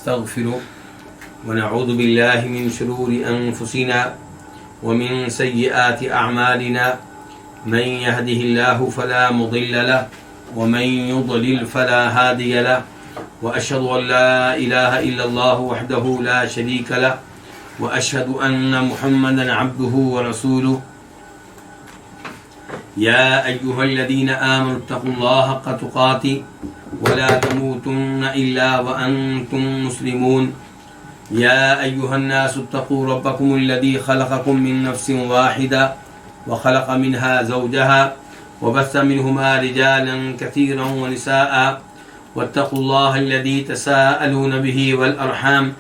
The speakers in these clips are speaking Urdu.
ونستغفره ونعوذ بالله من شرور أنفسنا ومن سيئات أعمالنا من يهده الله فلا مضل له ومن يضلل فلا هادي له وأشهد أن لا إله إلا الله وحده لا شريك له وأشهد أن محمدا عبده ورسوله يا أيها الذين آمنوا اتقوا الله حق تقاته ولا تموتن إلا وأنتم مسلمون يا أيها الناس اتقوا ربكم الذي خلقكم من نفس واحدة وخلق منها زوجها وبث منهما رجالا كثيرا ونساء واتقوا الله الذي تساءلون به والأرحام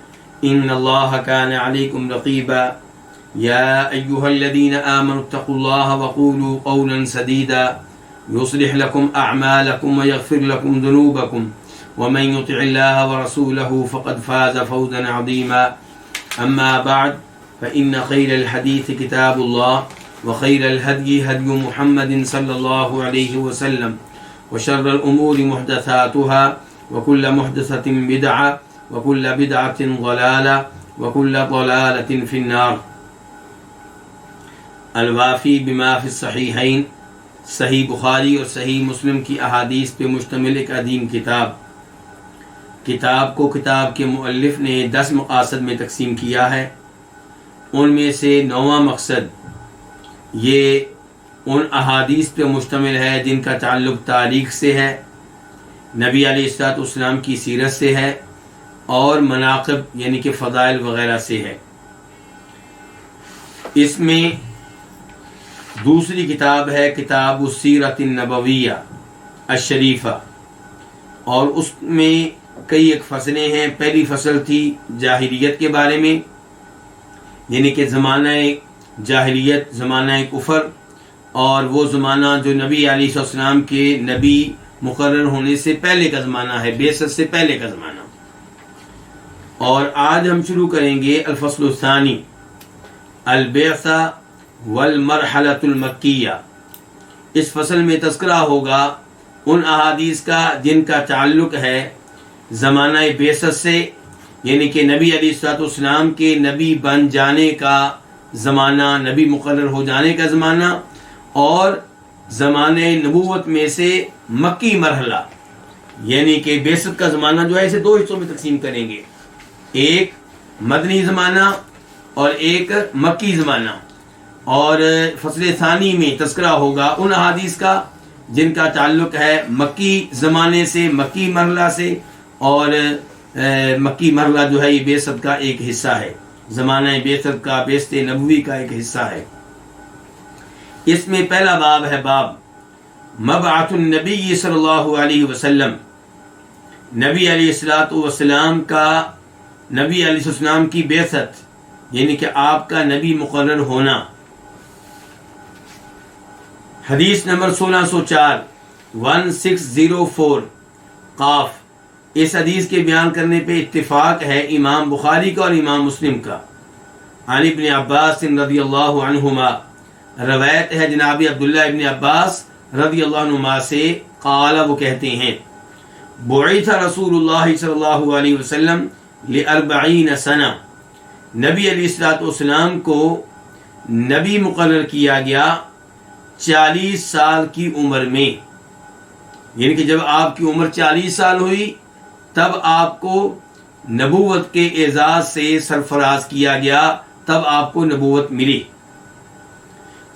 إن الله كان عليكم رقيبا يا أيها الذين آمنوا اتقوا الله وقولوا قولا سديدا يصلح لكم أعمالكم ويغفر لكم ذنوبكم ومن يطع الله ورسوله فقد فاز فوزا عظيما أما بعد فإن خير الحديث كتاب الله وخير الهدي هدي محمد صلى الله عليه وسلم وشر الأمور محدثاتها وكل محدثة بدعة وكل بدعة ضلالة وكل ضلالة في النار. الوافی بما فی الصحیحین، صحیح بخاری اور صحیح مسلم کی احادیث پہ مشتمل ایک عظیم کتاب کو کتاب کے مؤلف نے 10 مقاصد میں تقسیم کیا ہے. ان میں سے 9واں مقصد یہ ان احادیث پہ مشتمل ہے جن کا تعلق تاریخ سے ہے، نبی علیہ الصلوۃ والسلام کی سیرت سے ہے اور مناقب یعنی کہ فضائل وغیرہ سے ہے. اس میں دوسری کتاب ہے کتاب السیرۃ النبویہ الشریفہ، اور اس میں کئی ایک فصلیں ہیں. پہلی فصل تھی جاہلیت کے بارے میں، یعنی کہ زمانہ جاہلیت، زمانہ کفر، اور وہ زمانہ جو نبی علیہ السلام کے نبی مقرر ہونے سے پہلے کا زمانہ ہے، بعثت سے پہلے کا زمانہ. اور آج ہم شروع کریں گے الفصل الثانی البعثہ والمرحلۃ المکیہ. اس فصل میں تذکرہ ہوگا ان احادیث کا جن کا تعلق ہے زمانہ بعثت سے، یعنی کہ نبی علیہ الصلوۃ والسلام کے نبی بن جانے کا زمانہ، نبی مقرر ہو جانے کا زمانہ، اور زمانہ نبوت میں سے مکی مرحلہ یعنی کہ بعثت کا زمانہ جو ہے اسے 2 حصوں میں تقسیم کریں گے، ایک مدنی زمانہ اور ایک مکی زمانہ. اور فصل ثانی میں تذکرہ ہوگا ان احادیث کا جن کا تعلق ہے مکی زمانے سے، مکی مرحلہ سے، اور مکی مرحلہ جو ہے یہ بعثت کا ایک حصہ ہے، زمانہ بعثت کا، بعثت نبوی کا ایک حصہ ہے. اس میں پہلا باب ہے باب مبعث النبی صلی اللہ علیہ وسلم، نبی علیہ الصلوۃ والسلام کا، نبی علیہ السلام کی بعثت یعنی کہ آپ کا نبی مقرر ہونا. حدیث نمبر 1604 1604 قاف. اس حدیث کے بیان کرنے پہ اتفاق ہے امام بخاری کا اور امام مسلم کا. عن ابن عباس رضی اللہ عنہما، روایت ہے جناب عبداللہ ابن عباس رضی اللہ عنہما سے، قال وہ کہتے ہیں بعث رسول اللہ صلی اللہ علیہ وسلم ل40 سنہ، نبی علیہ الصلوۃ والسلام کو نبی مقرر کیا گیا 40 سال کی عمر میں. یعنی کہ جب آپ کی عمر 40 سال ہوئی تب آپ کو نبوت کے اعزاز سے سرفراز کیا گیا، تب آپ کو نبوت ملی.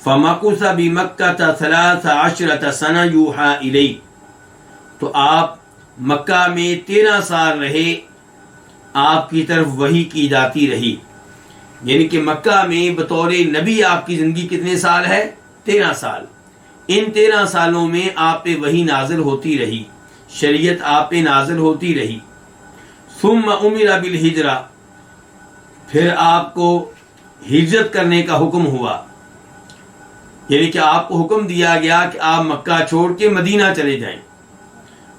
فمکث بمکہ 13 سنہ یوحی الی، تو آپ مکہ میں 13 سال رہے، آپ کی طرف وحی کی جاتی رہی. یعنی کہ مکہ میں بطور نبی آپ کی زندگی کتنے سال ہے؟ 13 سال. ان 13 سالوں میں آپ پہ وحی نازل ہوتی رہی، شریعت آپ پہ نازل ہوتی رہی. ثم امر بالہجرہ، پھر آپ کو ہجرت کرنے کا حکم ہوا، یعنی کہ آپ کو حکم دیا گیا کہ آپ مکہ چھوڑ کے مدینہ چلے جائیں.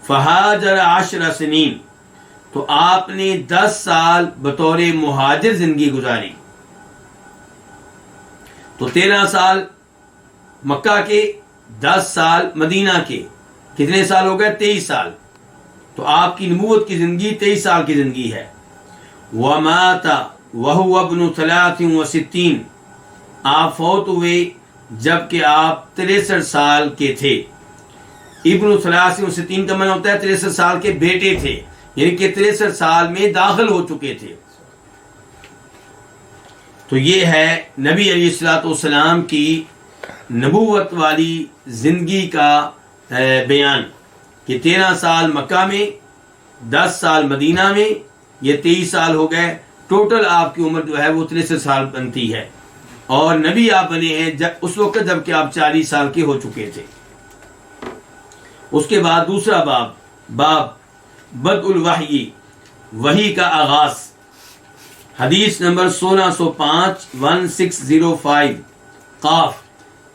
فہاجر 10 سنین، تو آپ نے 10 سال بطور مہاجر زندگی گزاری. تو 13 سال مکہ کے، 10 سال مدینہ کے، کتنے سال ہو گئے؟ 23 سال. تو آپ کی نبوت کی زندگی 23 سال کی زندگی ہے. ومات وهو ابن 63، آپ فوت ہوئے جبکہ آپ 63 سال کے تھے۔ ابن 63 کا معنی ہوتا ہے 63 سال کے بیٹے تھے، یعنی کہ 63 سال میں داخل ہو چکے تھے۔ تو یہ ہے نبی علیہ الصلوۃ والسلام کی نبوت والی زندگی کا بیان، کہ 13 سال مکہ میں، 10 سال مدینہ میں، یہ 23 سال ہو گئے، ٹوٹل آپ کی عمر جو ہے وہ 63 سال بنتی ہے، اور نبی آپ بنے ہیں اس وقت جب کہ آپ 40 سال کے ہو چکے تھے۔ اس کے بعد دوسرا باب بدء الوحی، وحی کا آغاز، حدیث نمبر 1605 قاف۔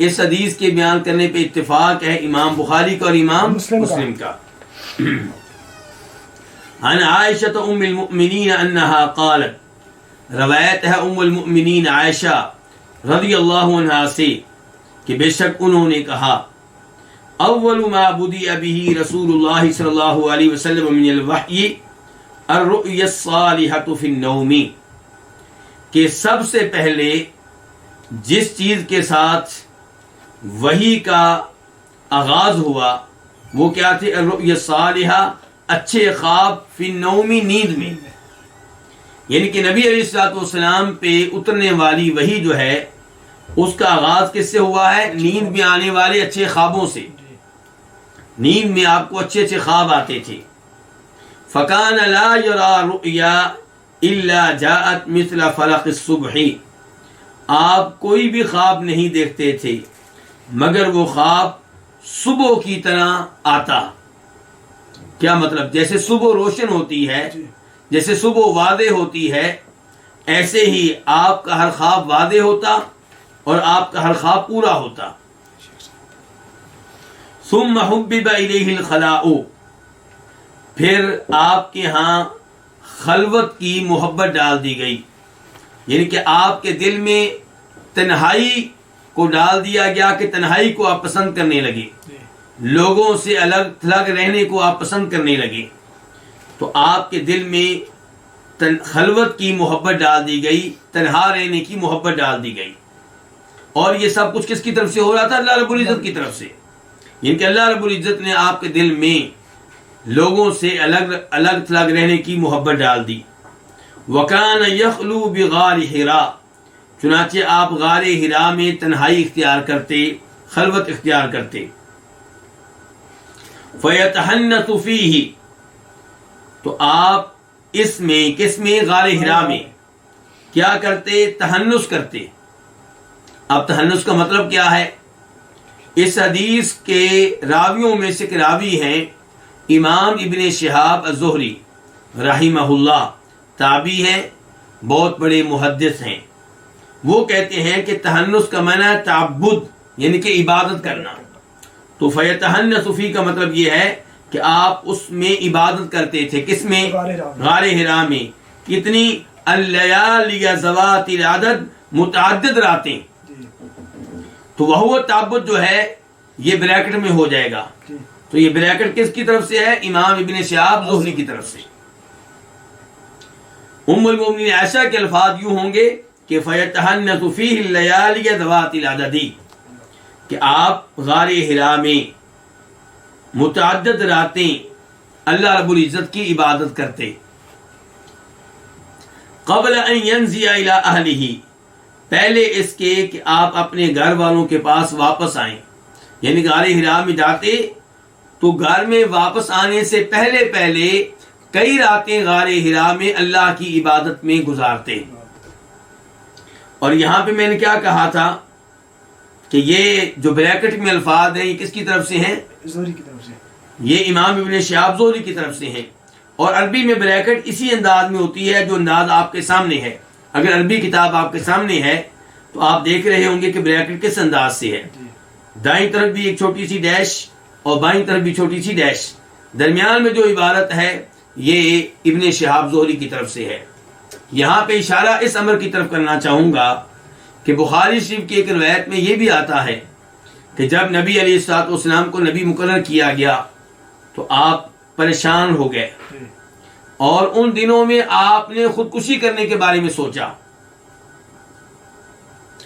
اس حدیث کے بیان کرنے پہ اتفاق ہے امام بخاری کا اور امام مسلم کا۔ عن عائشہ ام المؤمنین انہا قالت، روایت ہے ام المؤمنین عائشہ رضی اللہ عنہا سے کہ بے شک انہوں نے کہا، اول ما بدأ به رسول اللہ صلی اللہ علیہ وسلم من الوحی الرؤیا الصالحۃ فی النوم، کہ سب سے پہلے جس چیز کے ساتھ وحی کا آغاز ہوا وہ کیا تھے؟ الرؤیا الصالحہ، اچھے خواب، فی النوم، نیند میں، یعنی کہ نبی علیہ الصلوۃ والسلام پہ اترنے والی وحی جو ہے اس کا آغاز کس سے ہوا ہے؟ نیند میں آنے والے اچھے خوابوں سے۔ نیند میں آپ کو اچھے اچھے خواب آتے تھے۔ فکان لا یرا رؤیا الا جاءت مثل فلق الصبح، آپ کوئی بھی خواب نہیں دیکھتے تھے مگر وہ خواب صبح کی طرح آتا۔ کیا مطلب؟ جیسے صبح روشن ہوتی ہے، جیسے صبح واضح ہوتی ہے، ایسے ہی آپ کا ہر خواب واضح ہوتا اور آپ کا ہر خواب پورا ہوتا۔ ثم حبب الیہ الخلاء، پھر آپ کے ہاں خلوت کی محبت ڈال دی گئی، یعنی کہ آپ کے دل میں تنہائی کو ڈال دیا گیا کہ تنہائی کو آپ پسند کرنے لگے، لوگوں سے الگ تھلگ رہنے کو آپ پسند کرنے لگے، تو آپ کے دل میں خلوت کی محبت ڈال دی گئی، تنہا رہنے کی محبت ڈال دی گئی۔ اور یہ سب کچھ کس کی طرف سے ہو رہا تھا؟ اللہ رب العزت کی طرف سے، یعنی کہ اللہ رب العزت نے آپ کے دل میں لوگوں سے الگ تھلگ رہنے کی محبت ڈال دی۔ وَكَانَ يَخْلُو بِغَارِ حِرَا، چنانچہ آپ غار حرا میں تنہائی اختیار کرتے، خلوت اختیار کرتے۔ فَيَتَحَنَّثُ فِيهِ، تو آپ اس میں، کس میں؟ غار حرا میں کیا کرتے؟ تحنث کرتے۔ اب تحنث کا مطلب کیا ہے؟ اس حدیث کے راویوں میں سے راوی ہیں امام ابن شہاب الزہری رحمہ اللہ، تابعی ہیں، بہت بڑے محدث ہیں۔ وہ کہتے ہیں کہ تحنث کا معنی ہے تعبد، یعنی کہ عبادت کرنا۔ تو فیتحنث فی کا مطلب یہ ہے کہ آپ اس میں عبادت کرتے تھے، کس میں؟ غار حرا میں۔ کتنی؟ اللیالی ذوات العدد، متعدد راتیں۔ تو وہ تعبد جو ہے یہ بریکٹ میں ہو جائے گا، تو یہ بریکٹ کس کی طرف سے ہے؟ امام ابن شہاب زہری کی طرف سے۔ ام المؤمنین عائشہ کے الفاظ یوں ہوں گے کہ فیتحنث فیہ اللیالی ذوات العدد، کہ آپ غار حرا میں متعدد راتیں اللہ رب العزت کی عبادت کرتے۔ قبل ان ینزی الی اہلہ، پہلے اس کے کہ آپ اپنے گھر والوں کے پاس واپس آئیں، یعنی غار حرا میں جاتے تو گھر میں واپس آنے سے پہلے کئی راتیں غار حرا میں اللہ کی عبادت میں گزارتے۔ اور یہاں پہ میں نے کیا کہا تھا کہ یہ جو بریکٹ میں الفاظ ہیں یہ کس کی طرف سے ہیں؟ زہری کی طرف سے، یہ امام ابن شہاب زہری کی طرف سے ہیں۔ اور عربی میں بریکٹ اسی انداز میں ہوتی ہے جو انداز آپ کے سامنے ہے۔ اگر عربی کتاب آپ کے سامنے ہے تو آپ دیکھ رہے ہوں گے کہ بریکٹ کس انداز سے ہے، دائیں طرف بھی ایک چھوٹی سی ڈیش اور بائیں طرف بھی چھوٹی سی ڈیش، درمیان میں جو عبارت ہے یہ ابن شہاب زہری کی طرف سے ہے۔ یہاں پہ اشارہ اس امر کی طرف کرنا چاہوں گا کہ بخاری شریف کی ایک روایت میں یہ بھی آتا ہے کہ جب نبی علیہ الصلوۃ والسلام کو نبی مقرر کیا گیا تو آپ پریشان ہو گئے اور ان دنوں میں آپ نے خودکشی کرنے کے بارے میں سوچا.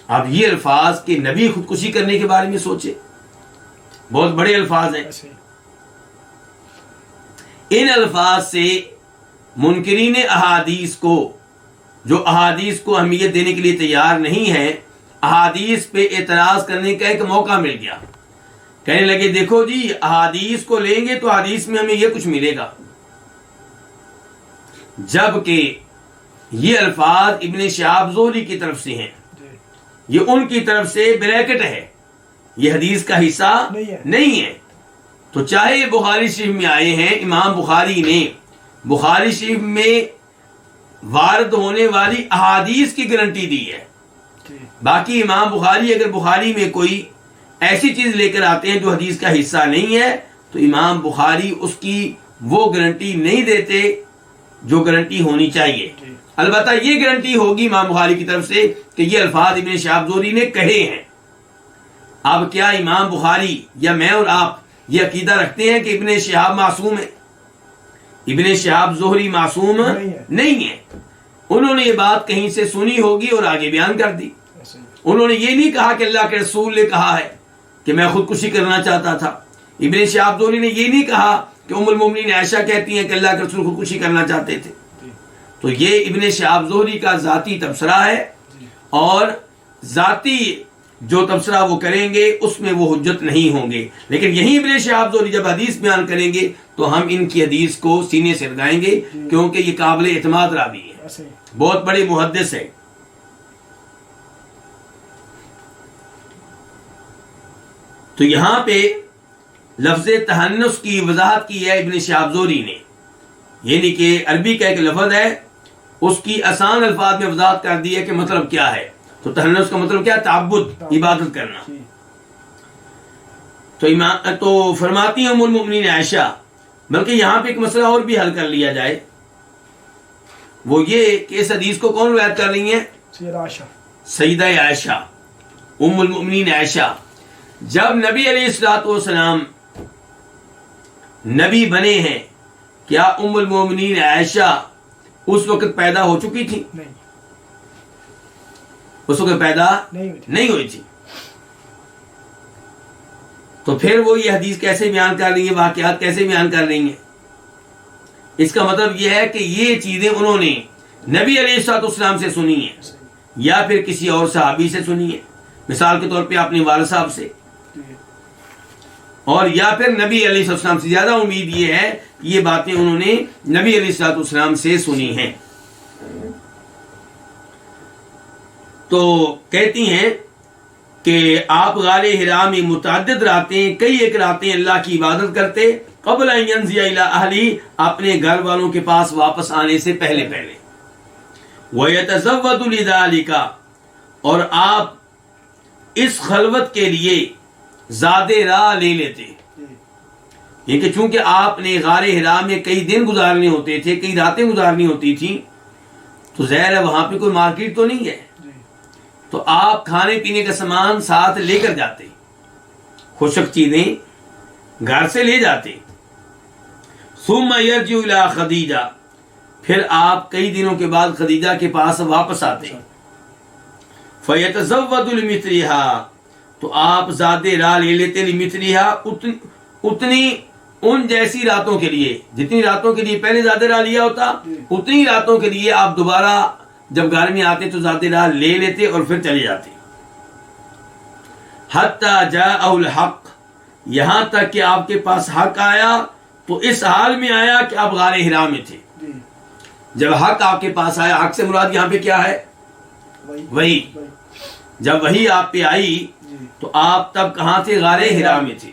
اب یہ الفاظ کہ نبی خودکشی کرنے کے بارے میں سوچے، بہت بڑے الفاظ ہیں. ان الفاظ سے منکرین احادیث کو، جو احادیث کو اہمیت دینے کے لیے تیار نہیں ہے، احادیث پہ اعتراض کرنے کا ایک موقع مل گیا. کہنے لگے دیکھو جی احادیث کو لیں گے تو حدیث میں ہمیں یہ کچھ ملے گا، جبکہ یہ الفاظ ابن شہاب زہری کی طرف سے ہیں، یہ ان کی طرف سے بریکٹ ہے، یہ حدیث کا حصہ نہیں ہے. تو چاہے بخاری شریف میں آئے ہیں، امام بخاری نے بخاری شریف میں وارد ہونے والی احادیث کی گارنٹی دی ہے. باقی امام بخاری اگر بخاری میں کوئی ایسی چیز لے کر آتے ہیں جو حدیث کا حصہ نہیں ہے تو امام بخاری اس کی وہ گارنٹی نہیں دیتے جو گارنٹی ہونی چاہیے. البتہ یہ گارنٹی ہوگی امام بخاری کی طرف سے کہ یہ الفاظ ابن شہاب زہری نے کہے ہیں. اب کیا امام بخاری یا میں اور آپ یہ عقیدہ رکھتے ہیں کہ ابن شہاب معصوم ہے؟ ابن شہاب زہری معصوم نہیں ہے. انہوں نے یہ بات کہیں سے سنی ہوگی اور آگے بیان کر دی. انہوں نے یہ نہیں کہا کہ اللہ کے رسول نے کہا ہے کہ میں خودکشی کرنا چاہتا تھا. ابن شہاب زہری نے یہ نہیں کہا کہ ام المومنین عائشہ کہتی ہیں کہ اللہ کے رسول خودکشی کرنا چاہتے تھے. تو یہ ابن شہاب زہری کا ذاتی تبصرہ ہے، اور ذاتی جو تبصرہ وہ کریں گے اس میں وہ حجت نہیں ہوں گے. لیکن یہی ابن شہاب زہری جب حدیث بیان کریں گے تو ہم ان کی حدیث کو سینے سے لگائیں گے، کیونکہ یہ قابل اعتماد راوی ہے، بہت بڑے محدث ہے. تو یہاں پہ لفظ تہنس کی وضاحت کی ہے ابن شہاب زہری نے، یعنی کہ عربی کا ایک لفظ ہے، اس کی آسان الفاظ میں وضاحت کر دی ہے کہ مطلب کیا ہے. تو تہنس کا مطلب کیا؟ تعبد، عبادت کرنا. تو فرماتی ہیں ام المؤمنین عائشہ، بلکہ یہاں پہ ایک مسئلہ اور بھی حل کر لیا جائے، وہ یہ کہ اس حدیث کو کون روایت کر رہی ہیں؟ سیدہ عائشہ، ام المؤمنین عائشہ. جب نبی علیہ الصلوۃ والسلام نبی بنے ہیں، کیا ام المومنین عائشہ اس وقت پیدا ہو چکی تھی؟ نہیں، اس وقت پیدا نہیں ہوئی تھی. تو پھر وہ یہ حدیث کیسے بیان کر رہی ہیں، واقعات کیسے بیان کر رہی ہیں؟ اس کا مطلب یہ ہے کہ یہ چیزیں انہوں نے نبی علیہ الصلوۃ والسلام سے سنی ہیں، یا پھر کسی اور صحابی سے سنی ہیں، مثال کے طور پہ اپنے والد صاحب سے، اور یا پھر نبی علیہ السلام سے. زیادہ امید یہ ہے کہ یہ باتیں انہوں نے نبی علیہ السلام سے سنی ہیں. تو کہتی ہیں کہ آپ غار حرا میں متعدد راتیں، کئی ایک راتیں اللہ کی عبادت کرتے، قبل ان ينزل الى اہلی، اپنے گھر والوں کے پاس واپس آنے سے پہلے پہلے. وَيَتَزَوَّدُ لِذَلِكَ، اور آپ اس خلوت کے لیے زاد راہ لے لیتے، یہ کہ چونکہ آپ نے غار حرا میں کئی دن گزارنے ہوتے تھے، کئی راتیں گزارنی ہوتی تھیں، تو ظاہر ہے وہاں پہ کوئی مارکیٹ تو نہیں ہے، تو آپ کھانے پینے کا سامان ساتھ لے کر جاتے، خشک چیزیں گھر سے لے جاتے. ثم يرجع الى خدیجہ، پھر آپ کئی دنوں کے بعد خدیجہ کے پاس واپس آتے. فَيَتَزَوَّدُ لِمِثْلِهَا، تو آپ زاد راہ لے لیتے، لِمِثْلِهَا، اتنی ان جیسی راتوں کے لیے، جتنی راتوں کے لیے پہلے زاد راہ لیا ہوتا، اتنی راتوں کے لیے آپ دوبارہ جب گھر میں آتے تو زاد راہ لے لیتے اور پھر چلے جاتے. حَتَّى جَاءَهُ الْحَقُّ، یہاں تک کہ آپ کے پاس حق آیا، تو اس حال میں آیا کہ آپ غار حرا میں تھے. جب حق آپ کے پاس آیا، حق سے مراد یہاں پہ کیا ہے؟ وہی. جب وہی آپ پہ آئی تو آپ تب کہاں تھے؟ غار حرا میں تھے.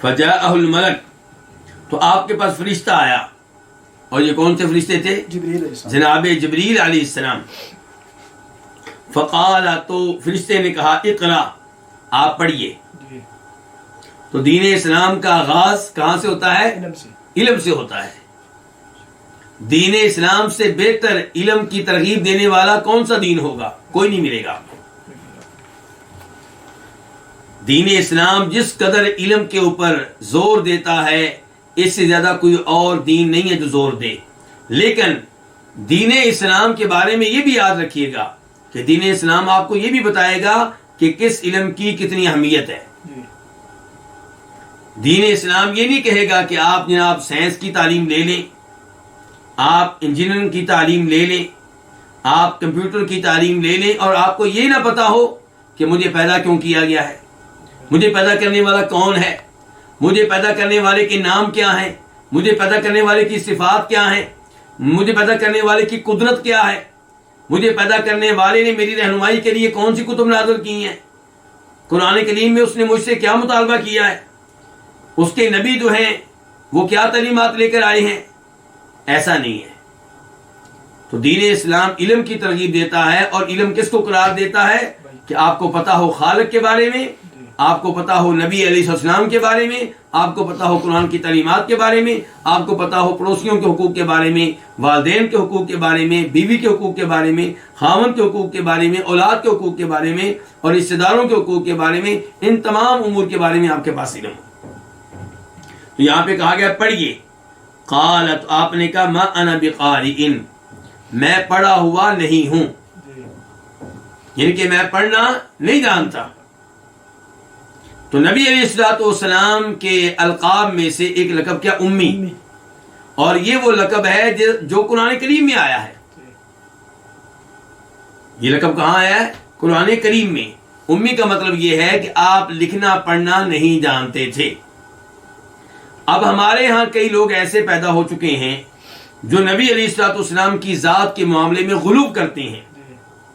فجاءہ الملک، تو آپ کے پاس فرشتہ آیا، اور یہ کون سے فرشتے تھے؟ جناب جبریل علیہ السلام. فقال، تو فرشتے نے کہا، اقرا، آپ پڑھیے. تو دین اسلام کا آغاز کہاں سے ہوتا ہے؟ علم سے ہوتا ہے. دین اسلام سے بہتر علم کی ترغیب دینے والا کون سا دین ہوگا؟ کوئی نہیں ملے گا. دین اسلام جس قدر علم کے اوپر زور دیتا ہے اس سے زیادہ کوئی اور دین نہیں ہے جو زور دے. لیکن دین اسلام کے بارے میں یہ بھی یاد رکھیے گا کہ دین اسلام آپ کو یہ بھی بتائے گا کہ کس علم کی کتنی اہمیت ہے. دین اسلام یہ نہیں کہے گا کہ آپ جناب سائنس کی تعلیم لے لیں، آپ انجینئرنگ کی تعلیم لے لیں، آپ کمپیوٹر کی تعلیم لے لیں اور آپ کو یہ نہ پتا ہو کہ مجھے پیدا کیوں کیا گیا ہے، مجھے پیدا کرنے والا کون ہے، مجھے پیدا کرنے والے کے نام کیا ہیں، مجھے پیدا کرنے والے کی صفات کیا ہیں، مجھے پیدا کرنے والے کی قدرت کیا ہے، مجھے پیدا کرنے والے نے میری رہنمائی کے لیے کون سی کتب نازل کی ہیں، قرآن کریم میں اس نے مجھ سے کیا مطالبہ کیا ہے، اس کے نبی جو ہیں وہ کیا تعلیمات لے کر آئے ہیں. ایسا نہیں ہے. تو دین اسلام علم کی ترغیب دیتا ہے، اور علم کس کو قرار دیتا ہے کہ آپ کو پتا ہو خالق کے بارے میں، آپ کو پتا ہو نبی علیہ السلام کے بارے میں، آپ کو پتا ہو قرآن کی تعلیمات کے بارے میں، آپ کو پتا ہو پڑوسیوں کے حقوق کے بارے میں، والدین کے حقوق کے بارے میں، بیوی کے حقوق کے بارے میں، خاوند کے حقوق کے بارے میں، اولاد کے حقوق کے بارے میں، اور رشتہ داروں کے حقوق کے بارے میں. ان تمام امور کے بارے میں آپ کے پاس علم ہو. تو یہاں پہ کہا گیا پڑھیے. قالت، آپ نے کہا ما انا بقارئ، میں پڑھا ہوا نہیں ہوں، یعنی کہ میں پڑھنا نہیں جانتا. تو نبی علیہ الصلوۃ والسلام کے القاب میں سے ایک لقب کیا؟ امی. اور یہ وہ لقب ہے جو قرآن کریم میں آیا ہے. یہ لقب کہاں آیا ہے؟ قرآن کریم میں. امی کا مطلب یہ ہے کہ آپ لکھنا پڑھنا نہیں جانتے تھے. اب ہمارے ہاں کئی لوگ ایسے پیدا ہو چکے ہیں جو نبی علیہ الصلوۃ والسلام کی ذات کے معاملے میں غلو کرتے ہیں،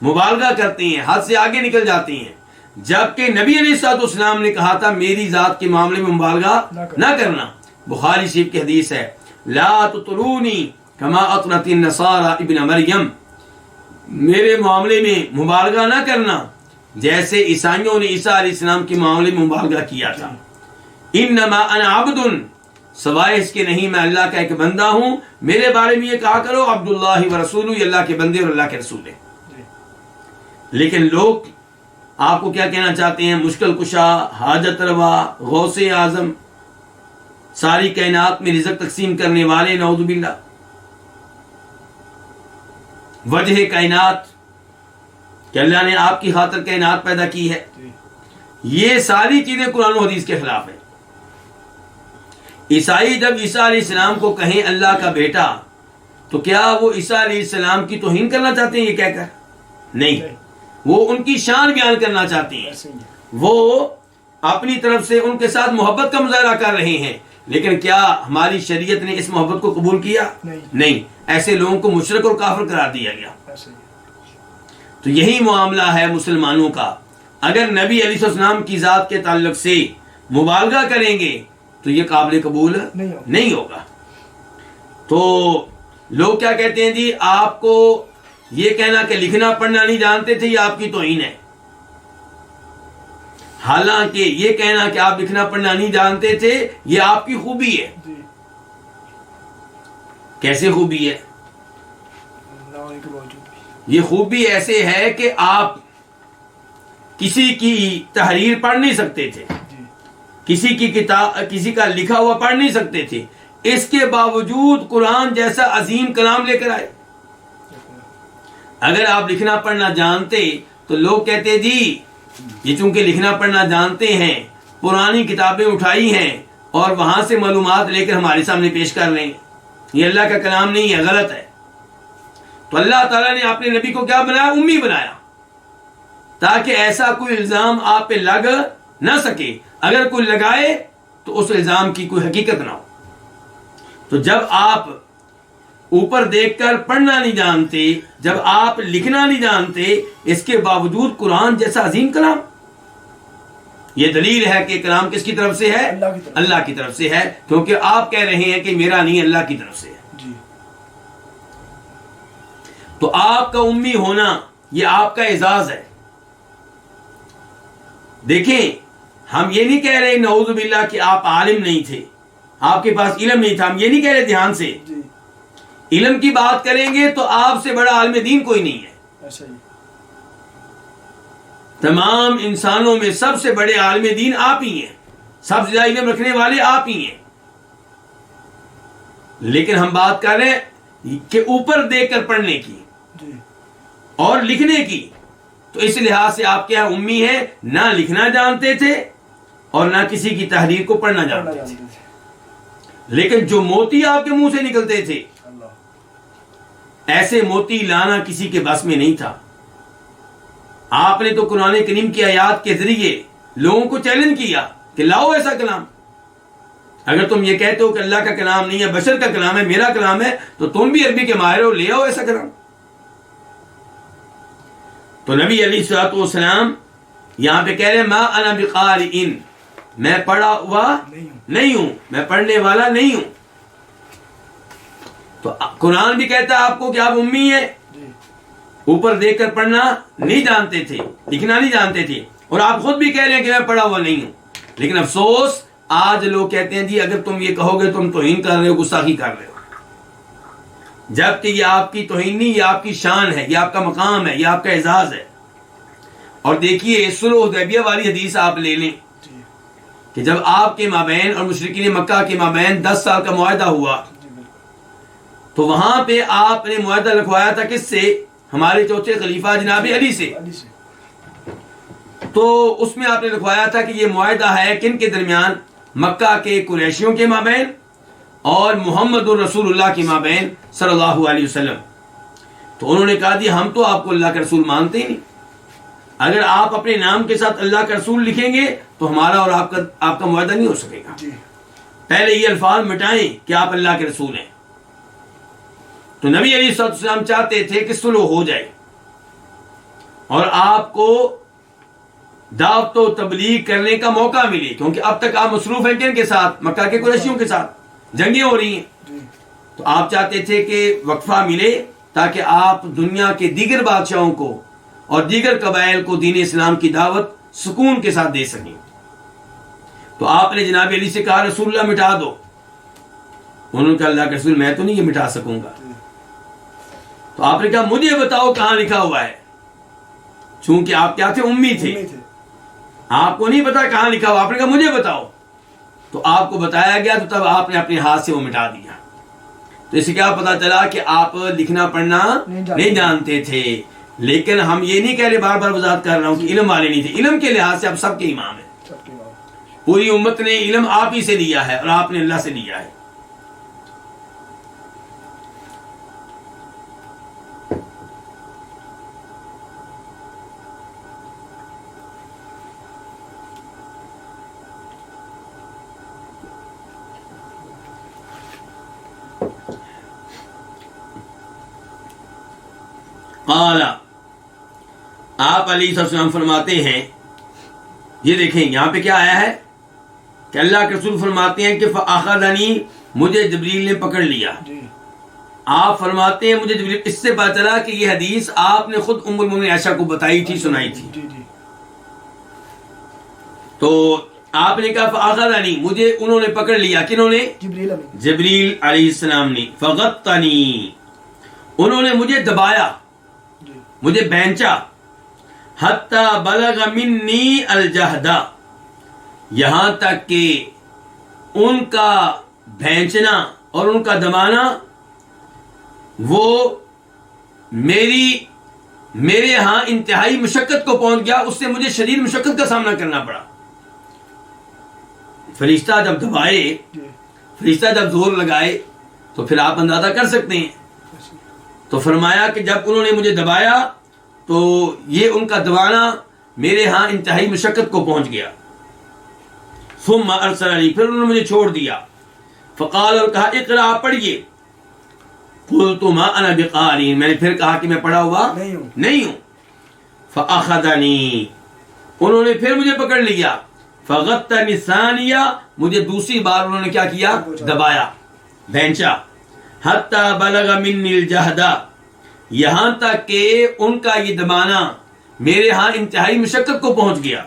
مبالغہ کرتے ہیں، حد سے آگے نکل جاتے ہیں، جبکہ نبی علیہ الصلوۃ والسلام نے کہا تھا میری ذات کے معاملے میں مبالغہ نہ کرنا. بخاری شریف کی حدیث ہے، لا تطرونی کما اطرت النصارى ابن مریم، میرے معاملے میں مبالغہ نہ کرنا جیسے عیسائیوں نے عیسیٰ علیہ السلام کے معاملے میں مبالغہ کیا تھا. انما انا عبد، سوائے اس کے نہیں میں اللہ کا ایک بندہ ہوں. میرے بارے میں یہ کہا کرو عبداللہ و رسولہ، یہ اللہ کے بندے اور اللہ کے رسول ہیں. لیکن لوگ آپ کو کیا کہنا چاہتے ہیں؟ مشکل کشا، حاجت روا، غوث اعظم، ساری کائنات میں رزق تقسیم کرنے والے، نعوذ باللہ، وجہ کائنات، کہ اللہ نے آپ کی خاطر کائنات پیدا کی ہے. یہ ساری چیزیں قرآن و حدیث کے خلاف ہیں. عیسائی جب عیسیٰ علیہ السلام کو کہیں اللہ کا بیٹا تو کیا وہ عیسیٰ علیہ السلام کی توہین کرنا چاہتے ہیں یہ کہہ کر؟ نہیں، وہ ان کی شان بیان کرنا چاہتے ہیں. وہ اپنی طرف سے ان کے ساتھ محبت کا مظاہرہ کر رہے ہیں، لیکن کیا ہماری شریعت نے اس محبت کو قبول کیا؟ نہیں. ایسے لوگوں کو مشرک اور کافر قرار دیا گیا. تو یہی معاملہ ہے مسلمانوں کا. اگر نبی علیہ السلام کی ذات کے تعلق سے مبالغہ کریں گے تو یہ قابل قبول نہیں ہوگا. تو لوگ کیا کہتے ہیں؟ جی آپ کو یہ کہنا کہ لکھنا پڑھنا نہیں جانتے تھے یہ آپ کی توہین ہے. حالانکہ یہ کہنا کہ آپ لکھنا پڑھنا نہیں جانتے تھے یہ آپ کی خوبی ہے. کیسے خوبی ہے؟ یہ خوبی ایسے ہے کہ آپ کسی کی تحریر پڑھ نہیں سکتے تھے، کسی کی کتاب، کسی کا لکھا ہوا پڑھ نہیں سکتے تھے، اس کے باوجود قرآن جیسا عظیم کلام لے کر آئے. اگر آپ لکھنا پڑھنا جانتے تو لوگ کہتے جی یہ چونکہ لکھنا پڑھنا جانتے ہیں پرانی کتابیں اٹھائی ہیں اور وہاں سے معلومات لے کر ہمارے سامنے پیش کر رہے ہیں، یہ اللہ کا کلام نہیں ہے، غلط ہے. تو اللہ تعالیٰ نے اپنے نبی کو کیا بنایا؟ امی بنایا، تاکہ ایسا کوئی الزام آپ پہ لگ نہ سکے. اگر کوئی لگائے تو اس الزام کی کوئی حقیقت نہ ہو. تو جب آپ اوپر دیکھ کر پڑھنا نہیں جانتے، جب آپ لکھنا نہیں جانتے، اس کے باوجود قرآن جیسا عظیم کلام، یہ دلیل ہے کہ کلام کس کی طرف سے ہے؟ اللہ کی طرف سے ہے، کیونکہ آپ کہہ رہے ہیں کہ میرا نہیں، اللہ کی طرف سے ہے. تو آپ کا امی ہونا یہ آپ کا اعزاز ہے. دیکھیں ہم یہ نہیں کہہ رہے نعوذ باللہ کہ آپ عالم نہیں تھے، آپ کے پاس علم نہیں تھا، ہم یہ نہیں کہہ رہے دھیان سے. علم کی بات کریں گے تو آپ سے بڑا عالم دین کوئی نہیں ہے. ایسا ہی. تمام انسانوں میں سب سے بڑے عالم دین آپ ہی ہیں, سب سے زیادہ علم رکھنے والے آپ ہی ہیں. لیکن ہم بات کر رہے ہیں کہ اوپر دیکھ کر پڑھنے کی جی. اور لکھنے کی. تو اس لحاظ سے آپ کے یہاں امی ہیں, نہ لکھنا جانتے تھے اور نہ کسی کی تحریر کو پڑھنا جانتے تھے. لیکن جو موتی آپ کے منہ سے نکلتے تھے, ایسے موتی لانا کسی کے بس میں نہیں تھا. آپ نے تو قرآن کریم کی آیات کے ذریعے لوگوں کو چیلنج کیا کہ لاؤ ایسا کلام. اگر تم یہ کہتے ہو کہ اللہ کا کلام نہیں ہے, بشر کا کلام ہے, میرا کلام ہے, تو تم بھی عربی کے ماہر ہو, لے آؤ ایسا کلام. تو نبی علیہ الصلوۃ والسلام یہاں پہ کہہ رہے ہیں ما انا بقارئ, میں پڑھا ہوا نہیں ہوں, میں پڑھنے والا نہیں ہوں. تو قرآن بھی کہتا ہے آپ کو کہ آپ امی ہیں, اوپر دیکھ کر پڑھنا نہیں جانتے تھے, لکھنا نہیں جانتے تھے, اور آپ خود بھی کہہ رہے ہیں کہ میں پڑھا ہوا نہیں ہوں. لیکن افسوس آج لوگ کہتے ہیں جی اگر تم یہ کہو گے تم توہین کر رہے ہو, گستاخی کر رہے ہو. جبکہ یہ آپ کی توہین نہیں, یہ آپ کی شان ہے, یہ آپ کا مقام ہے, یہ آپ کا اعزاز ہے. اور دیکھیے صلح حدیبیہ والی حدیث آپ لے لیں کہ جب آپ کے مابین اور مشرکین مکہ کے مابین 10 سال کا معاہدہ ہوا, تو وہاں پہ آپ نے معاہدہ لکھوایا تھا کس سے؟ ہمارے چوتھے خلیفہ جناب علی سے. تو اس میں آپ نے لکھوایا تھا کہ یہ معاہدہ ہے کن کے درمیان؟ مکہ کے قریشیوں کے مابین اور محمد الرسول اللہ کے مابین صلی اللہ علیہ وسلم. تو انہوں نے کہا جی ہم تو آپ کو اللہ کا رسول مانتے ہی نہیں, اگر آپ اپنے نام کے ساتھ اللہ کا رسول لکھیں گے تو ہمارا اور آپ کا معاہدہ نہیں ہو سکے گا. پہلے یہ الفاظ مٹائیں کہ آپ اللہ کے رسول ہیں. تو نبی علیہ السلام چاہتے تھے کہ صلح ہو جائے اور آپ کو دعوت و تبلیغ کرنے کا موقع ملے, کیونکہ اب تک آپ مصروف ہیں کن کے ساتھ؟ مکہ کے قریشیوں کے ساتھ, جنگیں ہو رہی ہیں. تو آپ چاہتے تھے کہ وقفہ ملے تاکہ آپ دنیا کے دیگر بادشاہوں کو اور دیگر قبائل کو دین اسلام کی دعوت سکون کے ساتھ دے سکیں. تو آپ نے جناب علی سے کہا رسول اللہ مٹا دو. انہوں نے کہا اللہ کے رسول میں تو نہیں یہ مٹا سکوں گا. تو آپ نے کہا مجھے بتاؤ کہاں لکھا ہوا ہے, چونکہ آپ کیا تھے؟ امی تھے, آپ کو نہیں پتا کہاں لکھا ہوا. آپ نے کہا مجھے بتاؤ. تو آپ کو بتایا گیا, تو تب آپ نے اپنے ہاتھ سے وہ مٹا دیا. تو اس سے کیا پتا چلا کہ آپ لکھنا پڑھنا نہیں جانتے تھے. لیکن ہم یہ نہیں کہہ رہے, بار بار وضاحت کر رہا ہوں کہ علم والے نہیں تھے. علم کے لحاظ سے آپ سب کے امام ہیں. پوری امت نے علم آپ ہی سے لیا ہے اور آپ نے اللہ سے لیا ہے. قال, آپ علیہ السلام فرماتے ہیں, یہ دیکھیں یہاں پہ کیا آیا ہے کہ اللہ کے رسول فرماتے ہیں کہ فاخذنی, مجھے جبریل نے پکڑ لیا. آپ فرماتے ہیں مجھے جبریل, اس سے پتہ چلا کہ یہ حدیث آپ نے خود ام المومنین عائشہ کو بتائی تھی, سنائی تھی. تو آپ نے کہا فاخذنی, مجھے انہوں نے پکڑ لیا. کنہوں نے؟ جبریل علیہ السلام نے. فغطنی, انہوں نے مجھے دبایا, مجھے بینچا. حتی بلغ منی الجہدہ, یہاں تک کہ ان کا بھینچنا اور ان کا دبانا وہ میرے ہاں انتہائی مشقت کو پہنچ گیا. اس سے مجھے شدید مشقت کا سامنا کرنا پڑا. فرشتہ جب دبائے, فرشتہ جب زور لگائے تو پھر آپ اندازہ کر سکتے ہیں. تو فرمایا کہ جب انہوں نے مجھے دبایا تو یہ ان کا دبانا میرے ہاں انتہائی مشقت کو پہنچ گیا. ثم ارسلنی, پھر انہوں نے مجھے چھوڑ دیا. فقال, اور کہا اقرا, پڑھیے. قلت ما انا بقارئ, میں نے پھر کہا کہ میں پڑھا ہوا نہیں ہوں. فاخذنی, انہوں نے پھر مجھے پکڑ لیا. فغطنی ثانیہ, مجھے دوسری بار انہوں نے کیا کیا؟ دبایا, بھینچا. حتی بلغ منی الجہدہ, یہاں تک کہ ان کا یہ دبانا میرے ہاں انتہائی مشقت کو پہنچ گیا.